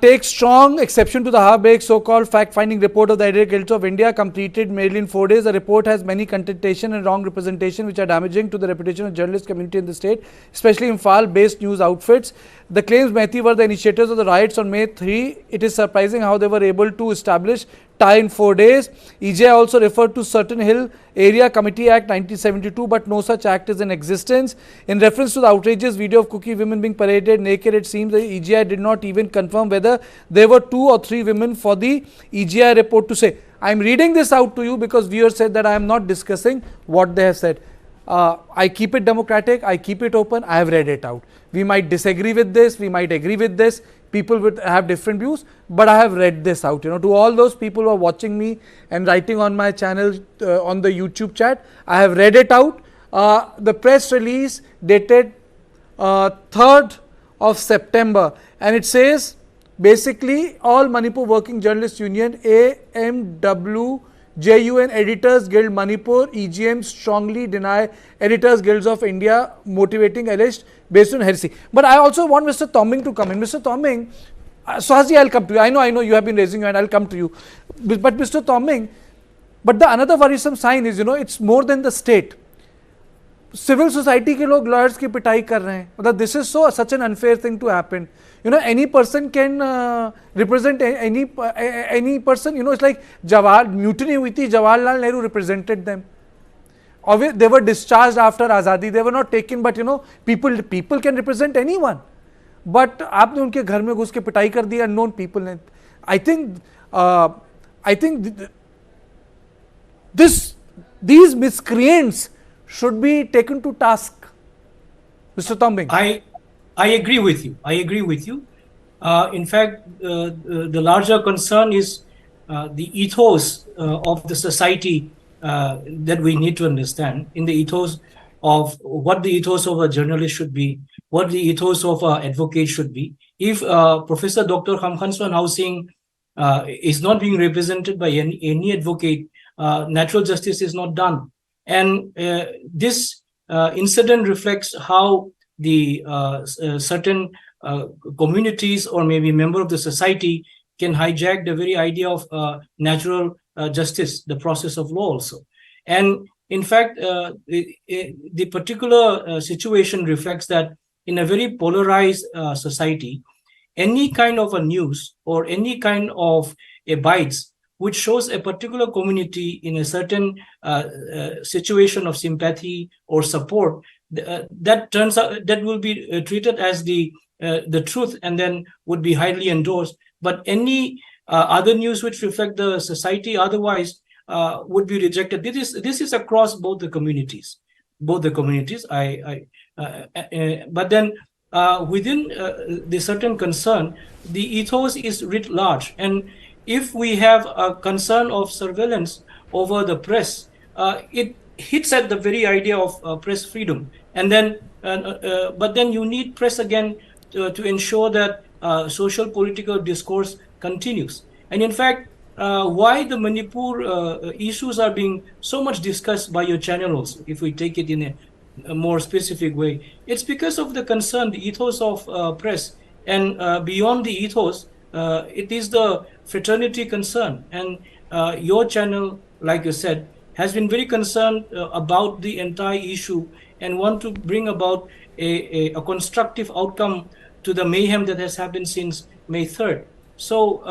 take strong exception to the half-baked so-called fact-finding report of the Editor Guild of India, completed merely in 4 days. The report has many contentation and wrong representation which are damaging to the reputation of the journalist community in the state, especially Imphal-based news outfits. The claims Meitei were the initiators of the riots on May 3. It is surprising how they were able to establish tie in 4 days. EJ also referred to Certain Hill Area Committee Act 1972, but no such act is in existence. In reference to the outrageous video of Kuki women being paraded naked, it seems the EGI did not even confirm whether there were 2 or 3 women for the EGI report to say. I am reading this out to you because viewers said that I am not discussing what they have said. I keep it democratic, I keep it open, I have read it out. We might disagree with this, we might agree with this, people would have different views, but I have read this out. To all those people who are watching me and writing on my channel, on the YouTube chat, I have read it out. The press release dated 3rd of September, and it says basically all Manipur Working Journalists Union, AMW, JUN Editors Guild Manipur, EGM strongly deny Editors Guilds of India motivating alleged based on heresy. But I also want Mr. Tombing to come in. Mr. Tombing, Suhasji, I'll come to you. I know you have been raising your hand, I'll come to you. But Mr. Tombing, but the another worrisome sign is, it's more than the state. Civil society ke log lawyers ki pitai kar rahe hain. This is such an unfair thing to happen. Any person can represent any person. It's like mutiny hui thi, Jawaharlal Nehru represented them. They were discharged after Azadi. They were not taken, but people can represent anyone. But aapne unke ghar mein ghus ke pitai kar di unknown people ne. I think these miscreants should be taken to task. Mr. Tombing. I agree with you. In fact, the larger concern is the ethos of the society that we need to understand. In the ethos of what the ethos of a journalist should be, what the ethos of an advocate should be. If Professor Dr. Khamkhanswan Housing is not being represented by any advocate, natural justice is not done. And this incident reflects how the certain communities or maybe member of the society can hijack the very idea of natural justice, the process of law also. And in fact, the particular situation reflects that in a very polarized society, any kind of a news or any kind of a bites which shows a particular community in a certain situation of sympathy or support, that will be treated as the truth and then would be highly endorsed. But any other news which reflect the society otherwise would be rejected. This is across both the communities. But then within the certain concern, the ethos is writ large. And if we have a concern of surveillance over the press, it hits at the very idea of press freedom. And then, but then you need press again to ensure that social political discourse continues. And in fact, why the Manipur issues are being so much discussed by your channel also, if we take it in a more specific way, it's because of the concern, the ethos of press. And beyond the ethos, it is the fraternity concern. And your channel, like you said, has been very concerned about the entire issue and want to bring about a constructive outcome to the mayhem that has happened since May 3rd. So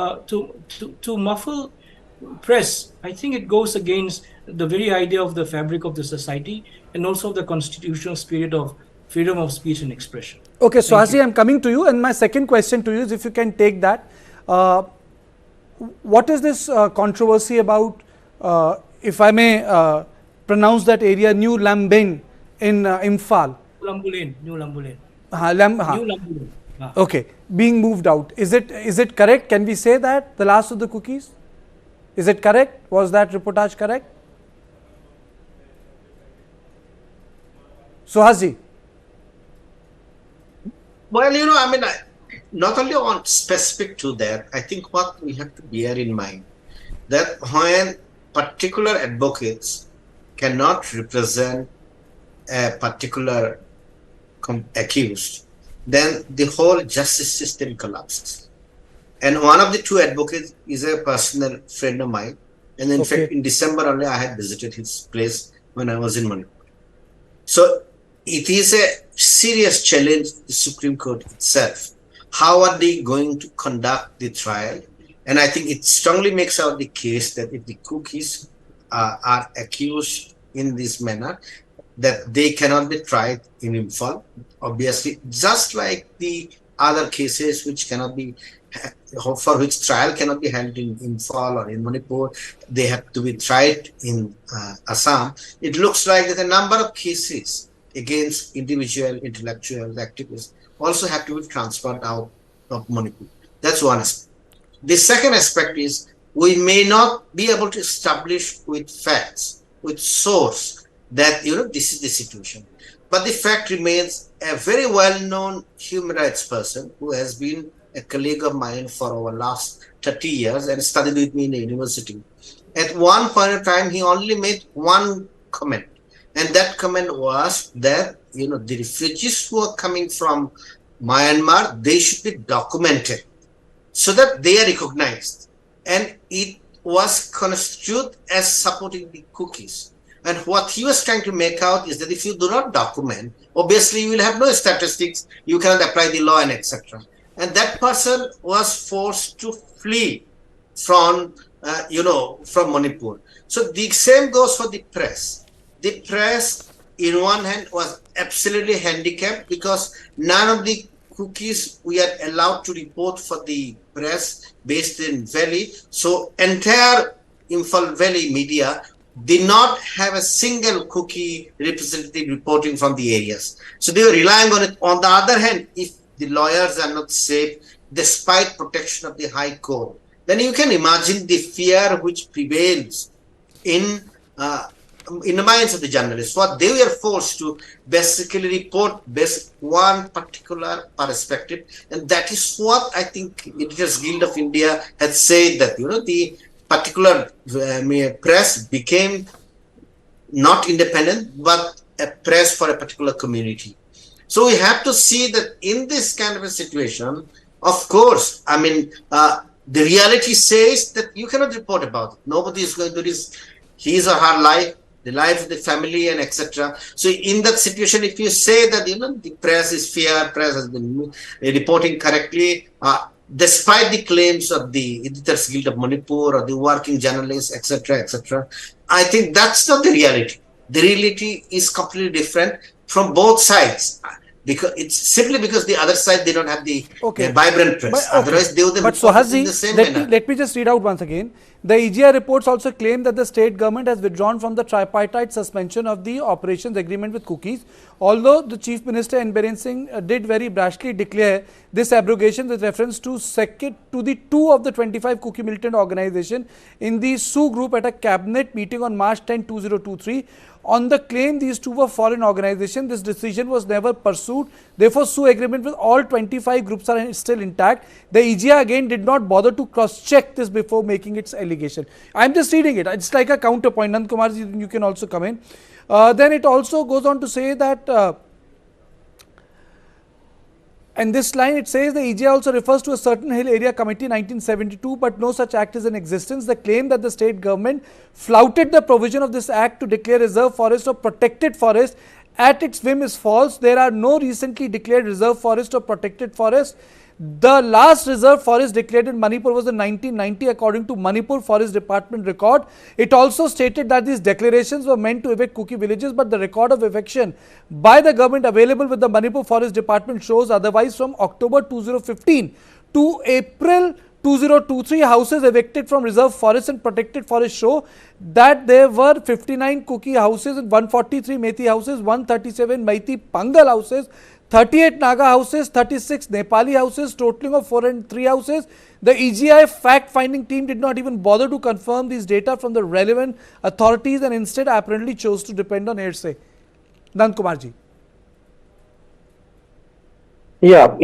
to muffle press, I think it goes against the very idea of the fabric of the society and also the constitutional spirit of freedom of speech and expression. Okay, Suhasji, I'm coming to you, and my second question to you is if you can take that. What is this controversy about, if I may pronounce that area, New Lambin in Imphal? New Lambulen. Okay, being moved out. Is it correct? Can we say that the last of the cookies? Is it correct? Was that reportage correct? Suhasji. Well, not only on specific to that, I think what we have to bear in mind that when particular advocates cannot represent a particular accused, then the whole justice system collapses. And one of the two advocates is a personal friend of mine. And in fact, in December only, I had visited his place when I was in Manipur. So it is a serious challenge to the Supreme Court itself. How are they going to conduct the trial? And I think it strongly makes out the case that if the cookies are accused in this manner, that they cannot be tried in Imphal, obviously, just like the other cases which cannot be for which trial cannot be held in Imphal or in Manipur. They have to be tried in Assam. It looks like that a number of cases against individual intellectual activists also have to be transferred out of Manipur. That's one aspect. The second aspect is we may not be able to establish with facts, with source, that this is the situation. But the fact remains, a very well-known human rights person who has been a colleague of mine for over last 30 years and studied with me in the university. At one point in time, he only made one comment. And that comment was that, the refugees who are coming from Myanmar, they should be documented so that they are recognized. And it was construed as supporting the Kukis. And what he was trying to make out is that if you do not document, obviously you will have no statistics, you cannot apply the law and etc. And that person was forced to flee from, from Manipur. So the same goes for the press. The press, in one hand, was absolutely handicapped because none of the Kukis we are allowed to report for the press based in Valley. So entire Imphal Valley media did not have a single Kuki representative reporting from the areas. So they were relying on it. On the other hand, if the lawyers are not safe, despite protection of the High Court, then you can imagine the fear which prevails in the minds of the journalists. What they were forced to basically report based one particular perspective, and that is what I think Editors Guild of India has said, that the particular press became not independent but a press for a particular community. So we have to see that in this kind of a situation, of course, the reality says that you cannot report about it. Nobody is going to risk his or her life, the life of the family, and etc. So in that situation, if you say that the press is fair, press has been reporting correctly, despite the claims of the Editors Guild of Manipur or the working journalists, etc., etc., I think that's not the reality. The reality is completely different from both sides. Because it's simply because the other side, they don't have the vibrant press. Otherwise, they would have reported in the same manner. Let me just read out once again. The EGI reports also claim that the state government has withdrawn from the tripartite suspension of the operations agreement with Kukis. Although the Chief Minister Biren Singh did very brashly declare this abrogation with reference to the two of the 25 Kuki militant organization in the SU group at a cabinet meeting on March 10, 2023. On the claim these two were foreign organizations, this decision was never pursued. Therefore, SU agreement with all 25 groups are still intact. The EGI again did not bother to cross-check this before making its allegation. I am just reading it. It's like a counterpoint. Nandakumar, you can also come in. Then it also goes on to say that in this line, it says the EGI also refers to a certain hill area committee 1972, but no such act is in existence. The claim that the state government flouted the provision of this act to declare reserve forest or protected forest at its whim is false. There are no recently declared reserve forest or protected forest. The last reserve forest declared in Manipur was in 1990 according to Manipur Forest Department record. It also stated that these declarations were meant to evict Kuki villages, but the record of eviction by the government available with the Manipur Forest Department shows otherwise. From October 2015 to April 2023, houses evicted from reserve forest and protected forest show that there were 59 Kuki houses and 143 Meitei houses, 137 Meitei Pangal houses, 38 Naga houses, 36 Nepali houses, totaling of 403 houses. The EGI fact-finding team did not even bother to confirm these data from the relevant authorities and instead apparently chose to depend on hearsay. Nandakumar ji. Yeah,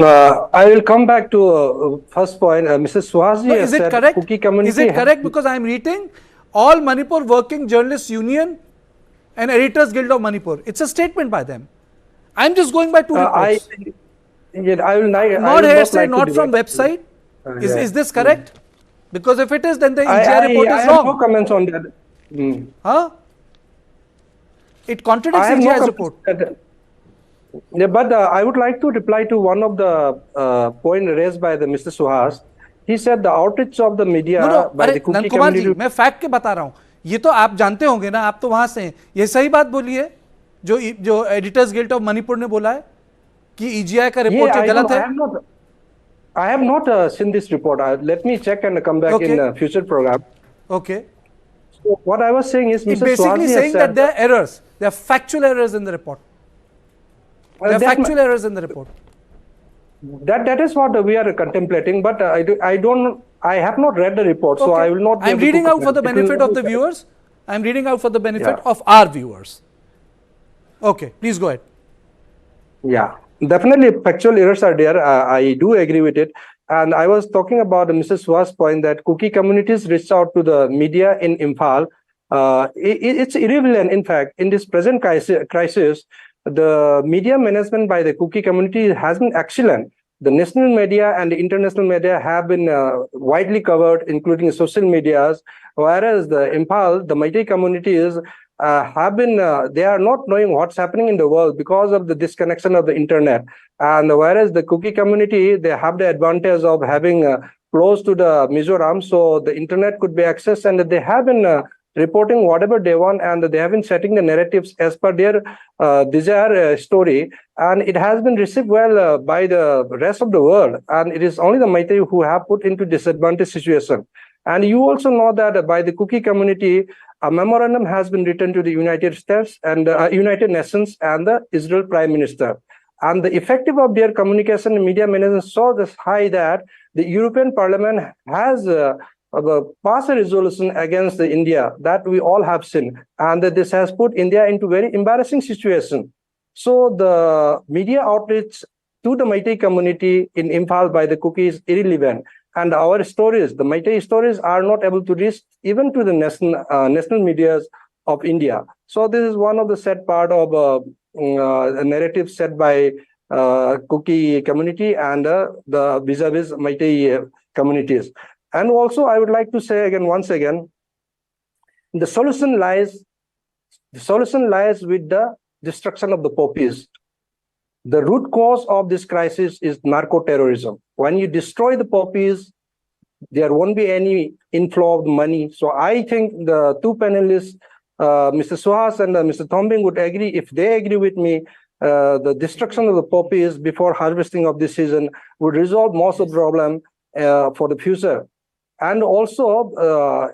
I will come back to first point. Mrs. Suhas ji has said Kuki community. Is it correct? Because I am reading All Manipur Working Journalists Union and Editors Guild of Manipur. It's a statement by them. I am just going by two reports. I will not hearsay, not from website. Is this correct? Because if it is, then the EGI report is wrong. I have no comments on that. Huh? It contradicts EGI's report. Yeah, but I would like to reply to one of the point raised by the Mr. Suhas. He said the outreach of the media by the Kuki community. मैं fact के बता रहा हूँ. ये तो आप जानते होंगे ना, आप तो वहां से हैं. ये सही बात बोली है जो एडिटर्स गिल्ड ऑफ मणिपुर ने बोला है कि ईजीआई का रिपोर्ट गलत है. I have not seen this report. Let me check and come back in a future program. Okay. So what I was saying is, It's Mr. basically Suhas saying that there are errors. There are factual errors in the report. There are factual errors in the report. That is what we are contemplating, but I have not read the report, so I will not. I'm reading out for the benefit of the viewers. I'm reading out for the benefit of our viewers. Okay, please go ahead. Yeah, definitely factual errors are there. I do agree with it. And I was talking about Mr. Suhas' point that Kuki communities reached out to the media in Imphal. It's irrelevant, in fact, in this present crisis, the media management by the Kuki community has been excellent. The national media and the international media have been widely covered, including social medias, whereas the Imphal, the Meitei communities, have been, they are not knowing what's happening in the world because of the disconnection of the internet. And whereas the Kuki community, they have the advantage of having close to the Mizoram, so the internet could be accessed, and they have been reporting whatever they want, and they have been setting the narratives as per their desired story. And it has been received well by the rest of the world. And it is only the Meitei who have put into disadvantaged situation. And you also know that by the Kuki community, a memorandum has been written to the United States and United Nations and the Israel Prime Minister. And the effective of their communication and media management saw this high that the European Parliament has passed a resolution against India that we all have seen. And that this has put India into very embarrassing situation. So the media outreach to the Meitei community in Imphal by the Kuki is irrelevant. And our stories, the Meitei stories, are not able to reach even to the national medias of India. So this is one of the sad part of a narrative set by Kuki community and the vis-a-vis Meitei communities. And also, I would like to say again, once again, the solution lies with the destruction of the poppies. The root cause of this crisis is narco-terrorism. When you destroy the poppies, there won't be any inflow of money. So I think the two panelists, Mr. Suhas and Mr. Tombing, would agree. If they agree with me, the destruction of the poppies before harvesting of this season would resolve most of the problem for the future. And also,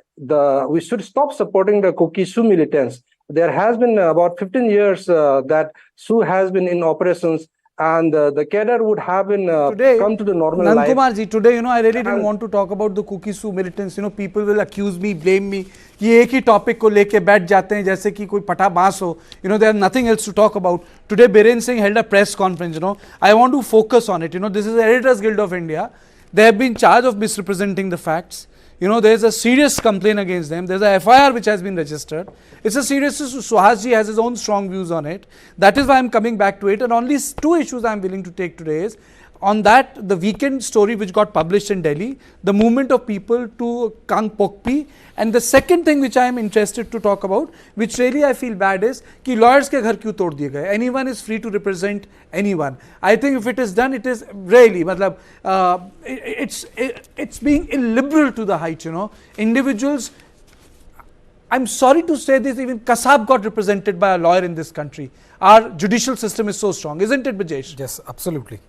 we should stop supporting the Kuki Sioux militants. There has been about 15 years that Sioux has been in operations, and the cadre would have been come to the normal life. Nandakumar ji, today, I really didn't want to talk about the Kuki Sioux militants. People will accuse me, blame me. ये एक ही topic को लेके बैठ जाते हैं जैसे कि कोई पटा बांस हो. There is nothing else to talk about. Today, Biren Singh held a press conference. I want to focus on it. This is the Editors Guild of India. They have been charged of misrepresenting the facts. There is a serious complaint against them. There is a FIR which has been registered. It's a serious issue. Suhas ji has his own strong views on it. That is why I'm coming back to it. And only two issues I'm willing to take today is, on that, the weekend story which got published in Delhi, the movement of people to Kangpokpi, and the second thing which I am interested to talk about, which really I feel bad, is कि lawyers के घर क्यों तोड़ दिए गए? Anyone is free to represent anyone. I think if it is done, it is really, it's being illiberal to the height. Individuals. I'm sorry to say this, even Kasab got represented by a lawyer in this country. Our judicial system is so strong, isn't it, Brijesh? Yes, absolutely.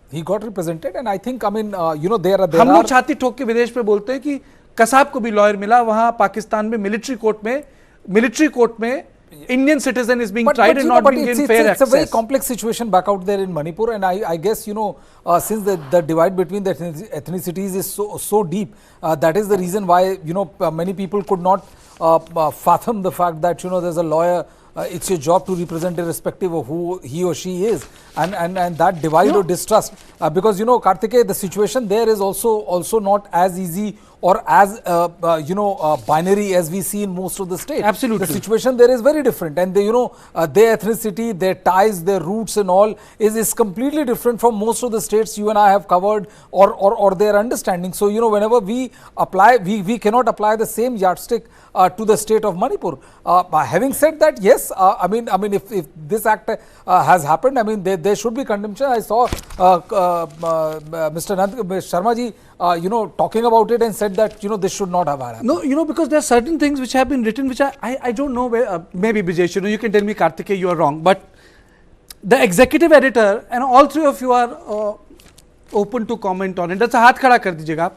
He got represented, and I think, there are. हम लोग छाती ठोक के विदेश पे बोलते हैं कि कसाब को भी लॉयर मिला. वहां पाकिस्तान में मिलिट्री कोर्ट में Indian citizen is being tried and not being given fair access. It's a very complex situation back out there in Manipur, and I guess since the divide between the ethnicities is so deep, that is the reason why many people could not fathom the fact that there's a lawyer. It's your job to represent irrespective of who he or she is, and that divide or distrust, because Kartikeya, the situation there is also not as easy or as binary as we see in most of the states. Absolutely, the situation there is very different, and their ethnicity, their ties, their roots, and all is completely different from most of the states you and I have covered, or their understanding. So whenever we apply, we cannot apply the same yardstick to the state of Manipur. Having said that, yes, if this act has happened, there should be condemnation. I saw Mr. Nandakumar Sharma ji, talking about it and said that this should not have happened. No, because there are certain things which have been written which I don't know where. Maybe Brijesh, you can tell me, Kartikeya, you are wrong, but the executive editor and all three of you are open to comment on it. That's a हाथ खड़ा कर दीजिएगा आप.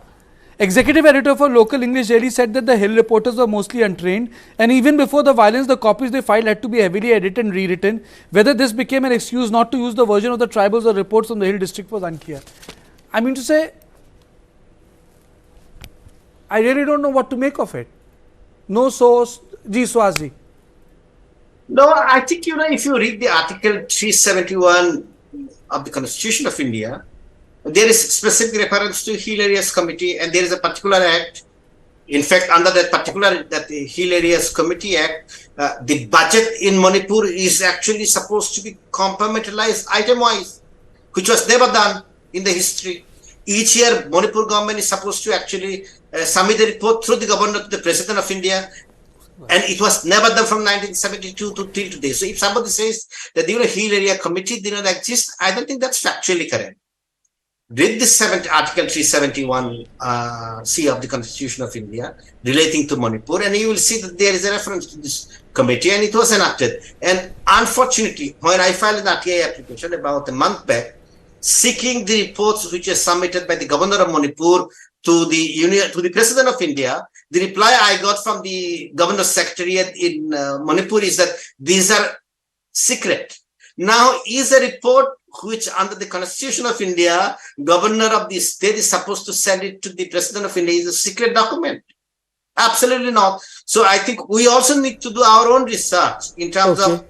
Executive editor for local English daily said that the Hill reporters were mostly untrained, and even before the violence, the copies they filed had to be heavily edited and rewritten. Whether this became an excuse not to use the version of the tribals or reports from the Hill district was unclear. I mean to say, I really don't know what to make of it. No source. Ji Swazi. No, I think, if you read the Article 371 of the Constitution of India, there is specific reference to Hill Areas Committee, and there is a particular act. In fact, under that Hill Areas Committee Act, the budget in Manipur is actually supposed to be compartmentalized item-wise, which was never done in the history. Each year, Manipur government is supposed to actually submit a report through the governor to the President of India, and it was never done from 1972 to till today. So if somebody says that the Hill Area Committee did not exist, I don't think that's factually correct. Read this Article 371 C of the Constitution of India relating to Manipur, and you will see that there is a reference to this committee, and it was enacted. And unfortunately, when I filed an RTI application about a month back, seeking the reports which are submitted by the Governor of Manipur to the President of India, the reply I got from the Governor's Secretariat in Manipur is that these are secret. Now, is a report which under the Constitution of India, Governor of the state is supposed to send it to the President of India, is a secret document? Absolutely not. So I think we also need to do our own research in terms of,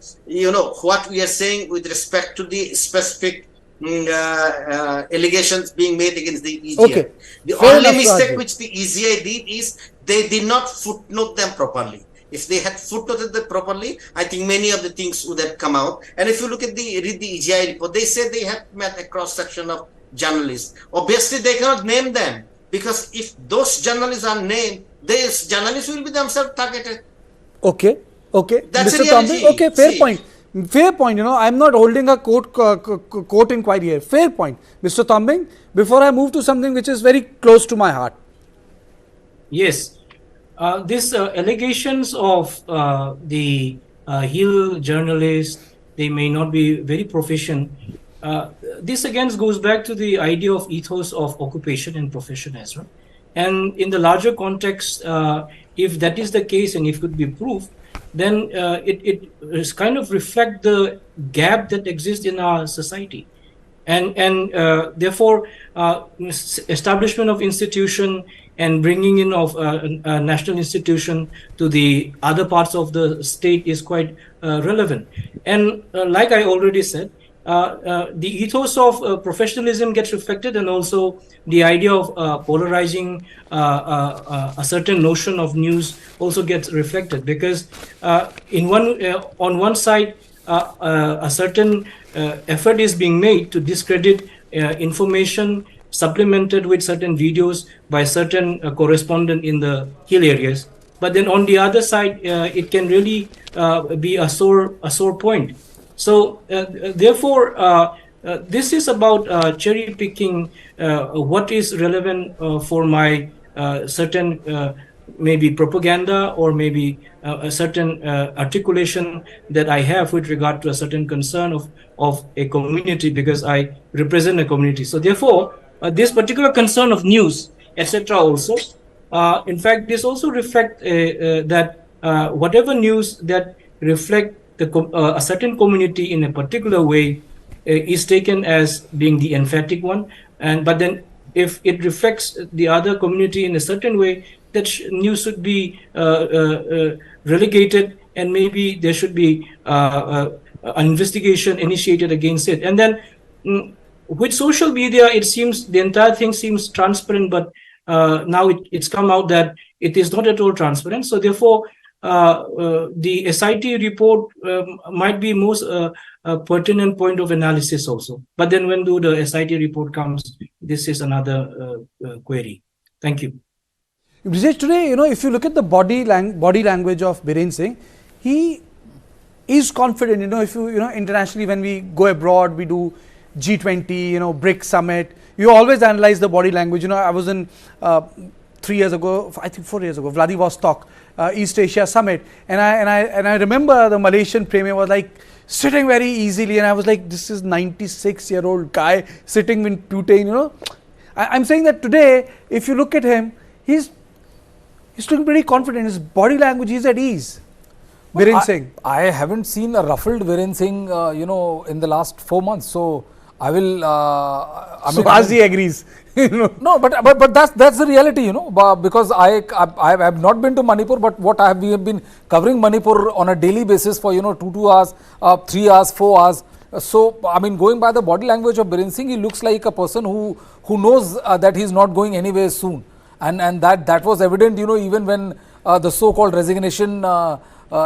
what we are saying with respect to the specific allegations being made against the EGI. Okay. The only mistake which the EGI did is they did not footnote them properly. If they had footnoted them properly, I think many of the things would have come out. And if you read the EGI report, they said they had met a cross-section of journalists. Obviously, they cannot name them, because if those journalists are named, these journalists will be themselves targeted. Okay. That's Mr. Tombing, okay, fair point. I'm not holding a court inquiry here. Fair point. Mr. Tombing, before I move to something which is very close to my heart. Yes. These allegations of the Hill journalists, they may not be very proficient. This again goes back to the idea of ethos of occupation and profession as well. And in the larger context, if that is the case and if it could be proved, then it is kind of reflect the gap that exists in our society. And therefore, establishment of institution and bringing in of a national institution to the other parts of the state is quite relevant. And like I already said, the ethos of professionalism gets reflected, and also the idea of polarizing a certain notion of news also gets reflected, because on one side a certain effort is being made to discredit information supplemented with certain videos by certain correspondent in the hill areas, but then on the other side it can really be a sore point. So therefore this is about cherry picking what is relevant for my certain maybe propaganda, or maybe a certain articulation that I have with regard to a certain concern of a community, because I represent a community. So therefore this particular concern of news, etc. also, in fact, this also reflect that whatever news that reflect a certain community in a particular way is taken as being the emphatic one, but then if it reflects the other community in a certain way, that news should be relegated, and maybe there should be an investigation initiated against it. And then with social media, it seems the entire thing seems transparent, but now it's come out that it is not at all transparent. So therefore, the SIT report might be most pertinent point of analysis also. But then when the SIT report comes, this is another query. Thank you. Brijesh, today, if you look at the body language of Biren Singh, he is confident. If you, internationally, when we go abroad, we do G20, BRICS summit, you always analyze the body language. I was in 3 years ago, I think 4 years ago, Vladivostok, East Asia Summit, and I remember the Malaysian Premier was like sitting very easily, and I was like, this is 96-year-old guy sitting in Putin, you know. I'm saying that today, if you look at him, he's looking pretty confident. His body language, he's at ease. Biren Singh. I haven't seen a ruffled Biren Singh, you know, in the last 4 months. So I will. Suhas agrees. No, but that's the reality, you know, because I have not been to Manipur, but we have been covering Manipur on a daily basis for, you know, 2 hours, 3 hours, 4 hours. So I mean, going by the body language of Biren Singh, he looks like a person who knows that he's not going anywhere soon, and that was evident, you know, even when the so-called resignation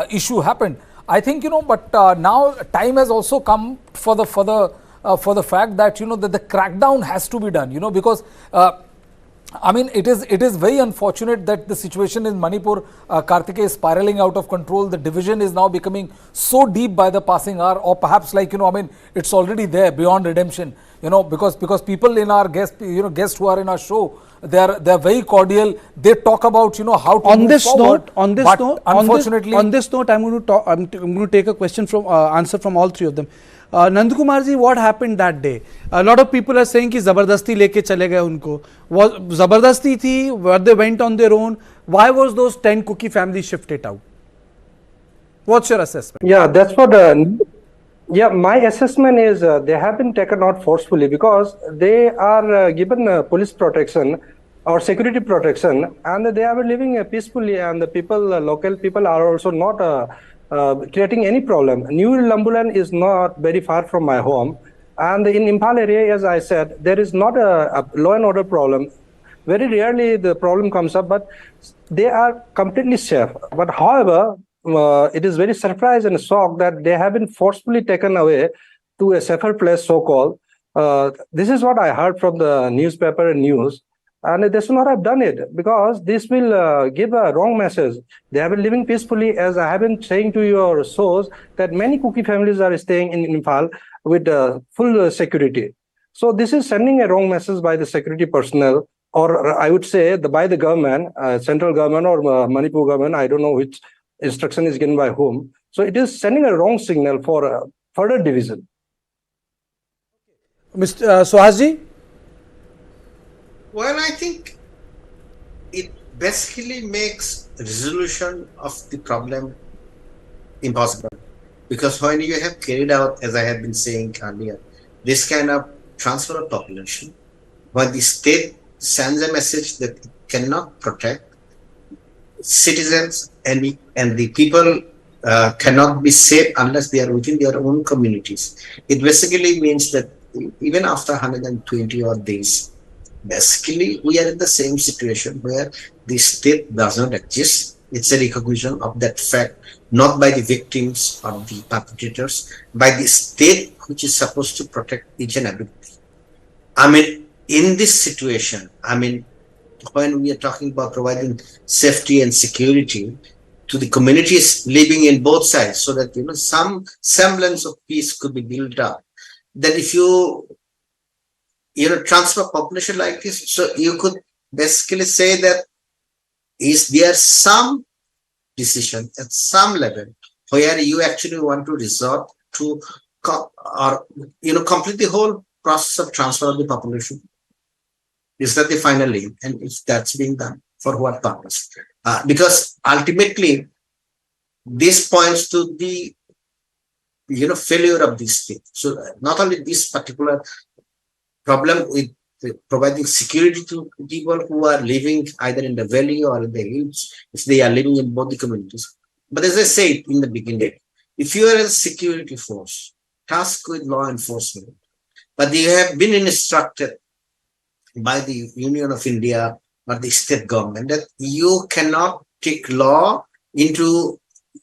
issue happened. I think, you know, but now time has also come for the fact that, you know, that the crackdown has to be done, you know, because I mean, it is very unfortunate that the situation in Manipur, Kartikeya, is spiraling out of control. The division is now becoming so deep by the passing hour, or perhaps, like, you know, I mean, it's already there beyond redemption, you know, because people in our guests who are in our show, they're very cordial. They talk about, you know, how to move forward. On this note, I'm going to take a question from answer from all three of them. Nandakumar ji, what happened that day? A lot of people are saying कि जबरदस्ती लेके चले गए उनको. Was जबरदस्ती थी? Where they went on their own? Why was those 10 Kuki families shifted out? What's your assessment? Yeah, that's what. My assessment is they have been taken out forcefully because they are given police protection or security protection, and they are living peacefully, and the people, local people, are also not creating any problem. New Lambulan is not very far from my home, and in Imphal area, as I said, there is not a law and order problem. Very rarely the problem comes up, but they are completely safe. But however, it is very surprised and shocked that they have been forcefully taken away to a safer place, so-called. This is what I heard from the newspaper and news. And they should not have done it because this will give a wrong message. They have been living peacefully, as I have been saying to your source, that many Kuki families are staying in Imphal with full security. So this is sending a wrong message by the security personnel, or I would say by the government, central government or Manipur government. I don't know which instruction is given by whom. So it is sending a wrong signal for further division. Mr. Suhas ji? Well, I think it basically makes resolution of the problem impossible. Because when you have carried out, as I have been saying earlier, this kind of transfer of population, when the state sends a message that it cannot protect citizens and the people cannot be safe unless they are within their own communities, it basically means that even after 120 odd days, basically, we are in the same situation where the state does not exist. It's a recognition of that fact, not by the victims or the perpetrators, by the state, which is supposed to protect each and everybody. I mean, in this situation, I mean, when we are talking about providing safety and security to the communities living in both sides, so that, you know, some semblance of peace could be built up, that if you transfer population like this, so you could basically say that is there some decision at some level where you actually want to resort to complete the whole process of transfer of the population? Is that the final aim? And if that's being done, for what purpose? Because ultimately, this points to the failure of this state. So not only this particular problem with providing security to people who are living either in the valley or in the hills, if they are living in both the communities. But as I said in the beginning, if you are a security force tasked with law enforcement, but you have been instructed by the Union of India or the state government that you cannot take law into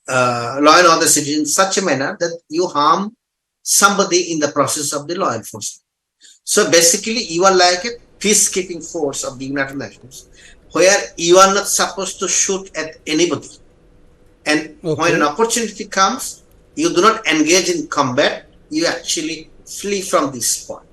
law and order situation in such a manner that you harm somebody in the process of the law enforcement. So basically, you are like a peacekeeping force of the United Nations, where you are not supposed to shoot at anybody. And when an opportunity comes, you do not engage in combat, you actually flee from this spot.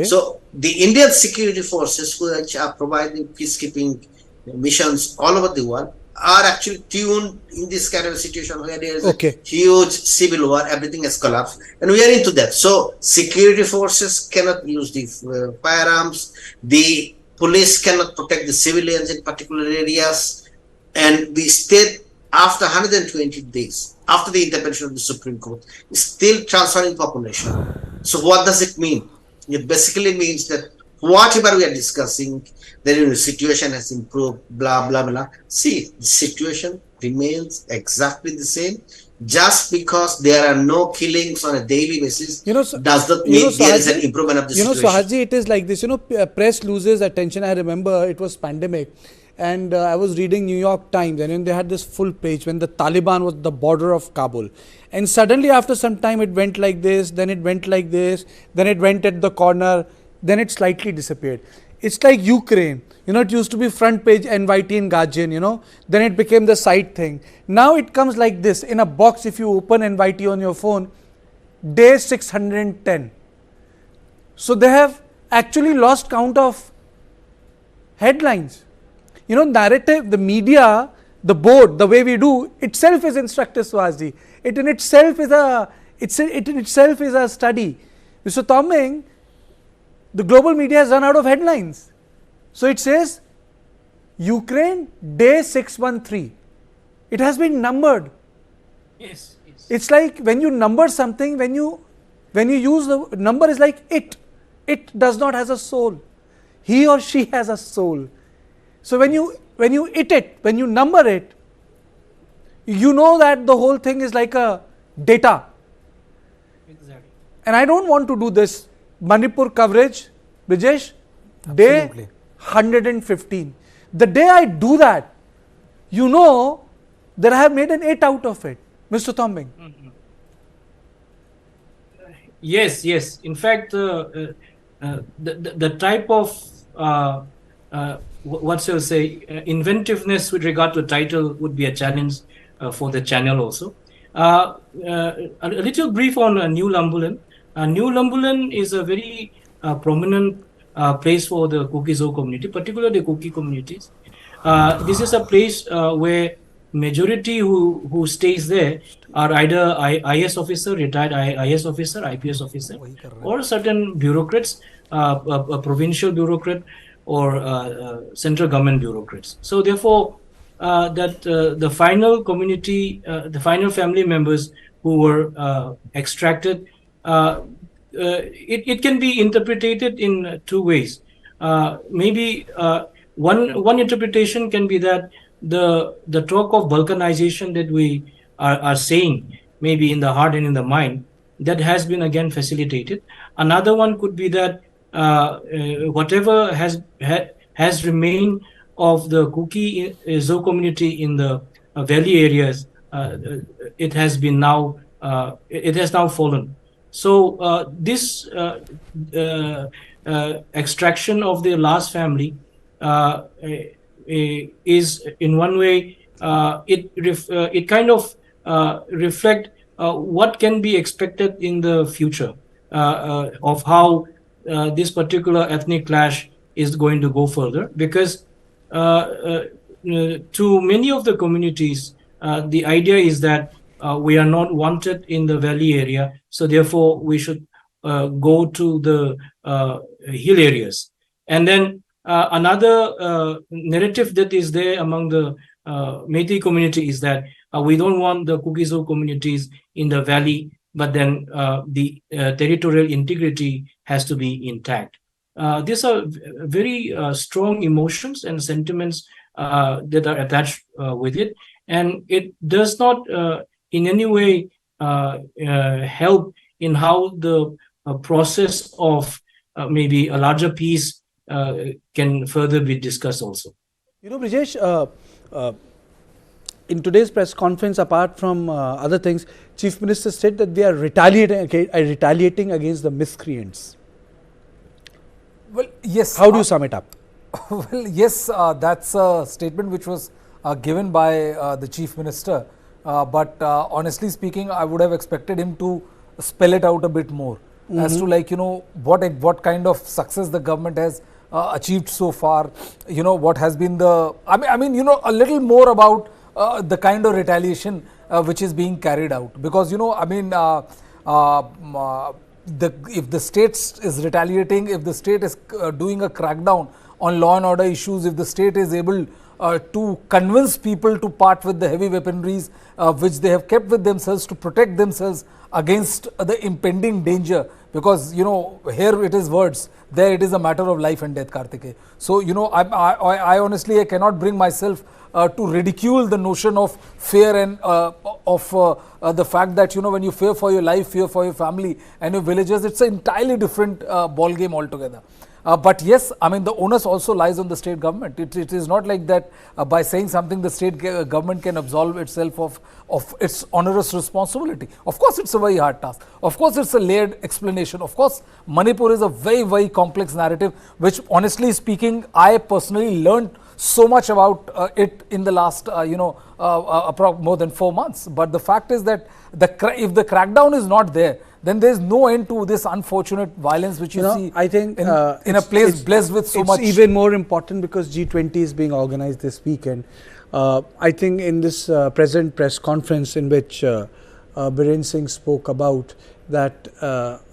So the Indian security forces, which are providing peacekeeping missions all over the world, are actually tuned in this kind of a situation where there is Okay. a huge civil war, everything has collapsed, and we are into that. So security forces cannot use the firearms, the police cannot protect the civilians in particular areas, and the state, after 120 days, after the intervention of the Supreme Court, is still transferring population. So what does it mean? It basically means that whatever we are discussing, the situation has improved, blah, blah, blah. See, the situation remains exactly the same. Just because there are no killings on a daily basis does not mean there is an improvement of the situation. Suhasji, it is like this, press loses attention. I remember it was pandemic and I was reading New York Times and they had this full page when the Taliban was the border of Kabul. And suddenly after some time it went like this, then it went like this, then it went at the corner, then it slightly disappeared. It's like Ukraine, it used to be front page NYT in Guardian, then it became the side thing. Now it comes like this, in a box if you open NYT on your phone, day 610. So they have actually lost count of headlines. Narrative, the media, the board, the way we do, itself is instructive, Suhasji. It in itself is a study. Mr. Tombing, the global media has run out of headlines. So it says, Ukraine, day 613. It has been numbered. Yes. It's like when you number something, when you use the number is like it does not has a soul. He or she has a soul. So when you when you number it, you know that the whole thing is like a data. Exactly. And I don't want to do this Manipur coverage, Brijesh, day Absolutely. 115. The day I do that, that I have made an 8 out of it. Mr. Tombing. Yes. In fact, the type of what shall I say, inventiveness with regard to the title would be a challenge for the channel also. A little brief on New Lambulan. New Lambulan is a very prominent place for the Kuki Zo community, particularly the Kuki communities. This is a place where majority who stays there are either IS officer, retired IS officer, IPS officer, or certain bureaucrats, a provincial bureaucrat or central government bureaucrats. So therefore, the final community, the final family members who were extracted, it can be interpreted in two ways. Maybe one interpretation can be that the talk of balkanization that we are saying, maybe in the heart and in the mind, that has been again facilitated. Another one could be that whatever has remained of the Kuki Zo community in the valley areas, it has now fallen. So this extraction of the last family is in one way it kind of reflect what can be expected in the future of how this particular ethnic clash is going to go further, because to many of the communities the idea is that we are not wanted in the valley area, so therefore we should go to the hill areas. And then another narrative that is there among the Meitei community is that we don't want the Kuki Zo communities in the valley, but then the territorial integrity has to be intact. These are very strong emotions and sentiments that are attached with it, and it does not in any way help in how the process of maybe a larger peace can further be discussed also. Brijesh, in today's press conference, apart from other things, Chief Minister said that we are retaliating against the miscreants. Well, yes. How do you sum it up? Well, yes, that's a statement which was given by the Chief Minister. But honestly speaking, I would have expected him to spell it out a bit more as to what kind of success the government has achieved so far, what has been the, I mean, a little more about the kind of retaliation which is being carried out. Because, I mean, if the state is retaliating, if the state is doing a crackdown on law and order issues, if the state is able to convince people to part with the heavy weaponries which they have kept with themselves to protect themselves against the impending danger, because here it is words, there it is a matter of life and death, Kartikeya. So I honestly, I cannot bring myself to ridicule the notion of fear and of the fact that when you fear for your life, fear for your family and your villagers, it's an entirely different ball game altogether. But yes, I mean, the onus also lies on the state government. It is not like that by saying something the state government can absolve itself of its onerous responsibility. Of course, it's a very hard task. Of course, it's a layered explanation. Of course, Manipur is a very, very complex narrative, which honestly speaking, I personally learned so much about it in the last, more than 4 months. But the fact is that if the crackdown is not there, then there is no end to this unfortunate violence which you see, I think, in a place blessed with so much. It's even more important because G20 is being organized this weekend. I think in this present press conference in which Biren Singh spoke about that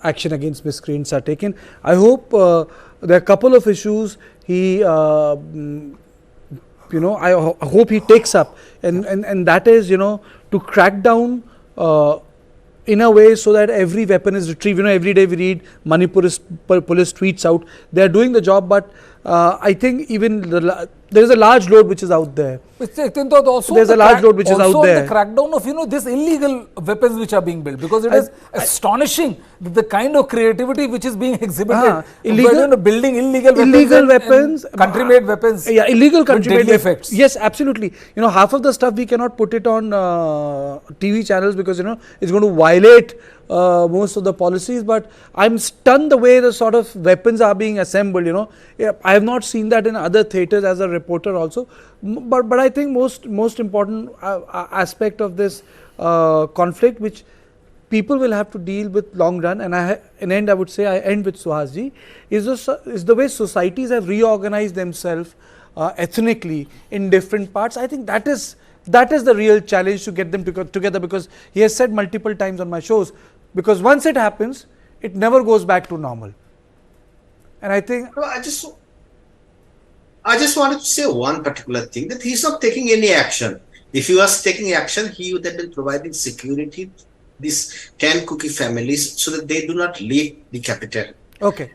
action against miscreants are taken, I hope there are a couple of issues he I hope he takes up, and that is, to crack down in a way so that every weapon is retrieved. Every day we read Manipur police tweets out, they are doing the job, but I think even there is a large load which is out there. There's a large load which is out there. Also the crackdown of this illegal weapons which are being built, because it is astonishing the kind of creativity which is being exhibited. Building illegal weapons, country-made weapons. Yeah, illegal country-made weapons. Yes, absolutely. Half of the stuff we cannot put it on TV channels because it's going to violate most of the policies. But I'm stunned the way the sort of weapons are being assembled. I have not seen that in other theatres as a reporter also. But I think most important aspect of this conflict, which people will have to deal with long run, and I would say I end with Suhas ji, is the way societies have reorganized themselves ethnically in different parts. I think that is the real challenge, to get them together, because he has said multiple times on my shows, because once it happens, it never goes back to normal. And I think I just wanted to say one particular thing, that he's not taking any action. If he was taking action, he would have been providing security to these 10 Kuki families so that they do not leave the capital. Okay.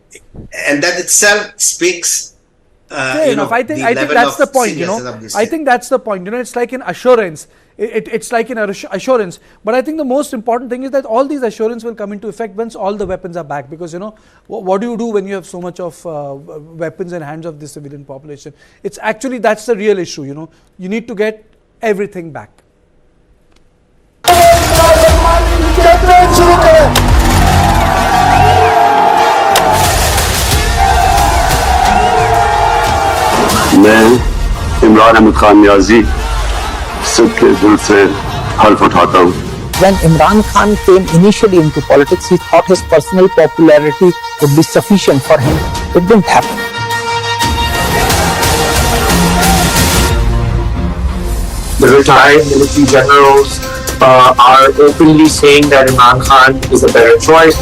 And that itself speaks. Fair enough. I think that's the point. I think that's the point. It's like an assurance. It's like an assurance. But I think the most important thing is that all these assurance will come into effect once all the weapons are back. Because what do you do when you have so much of weapons in hands of the civilian population? It's actually, that's the real issue. You need to get everything back. मैं इमरान अहमद खान नियाजी सबके दिल से हल्फ उठाता हूँ. When Imran Khan came initially into politics, he thought his personal popularity would be sufficient for him. It didn't happen. The retired military generals are openly saying that Imran Khan is a better choice.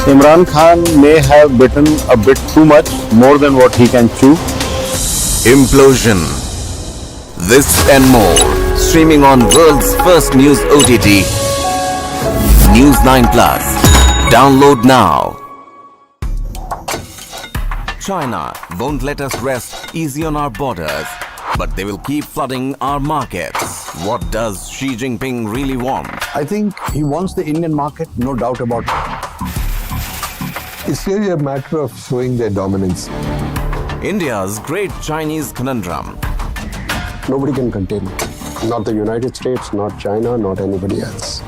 Imran Khan may have bitten a bit too much, more than what he can chew. Implosion. This and more. Streaming on world's first news OTT. News9 Plus. Download now. China won't let us rest easy on our borders, but they will keep flooding our markets. What does Xi Jinping really want? I think he wants the Indian market, no doubt about it. It's really a matter of showing their dominance. India's great Chinese conundrum. Nobody can contain it. Not the United States, not China, not anybody else.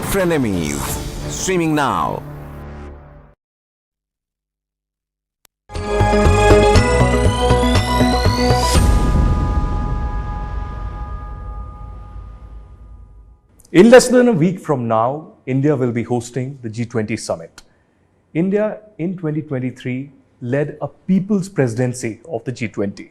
Frenemies. Streaming now. In less than a week from now, India will be hosting the G20 summit. India in 2023 led a people's presidency of the G20.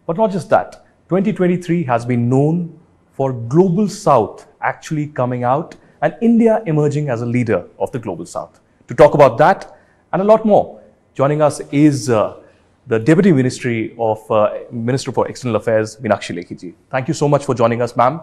But not just that, 2023 has been known for Global South actually coming out and India emerging as a leader of the Global South. To talk about that and a lot more, joining us is the Deputy Minister for External Affairs, Meenakshi Lekhi ji. Thank you so much for joining us, ma'am.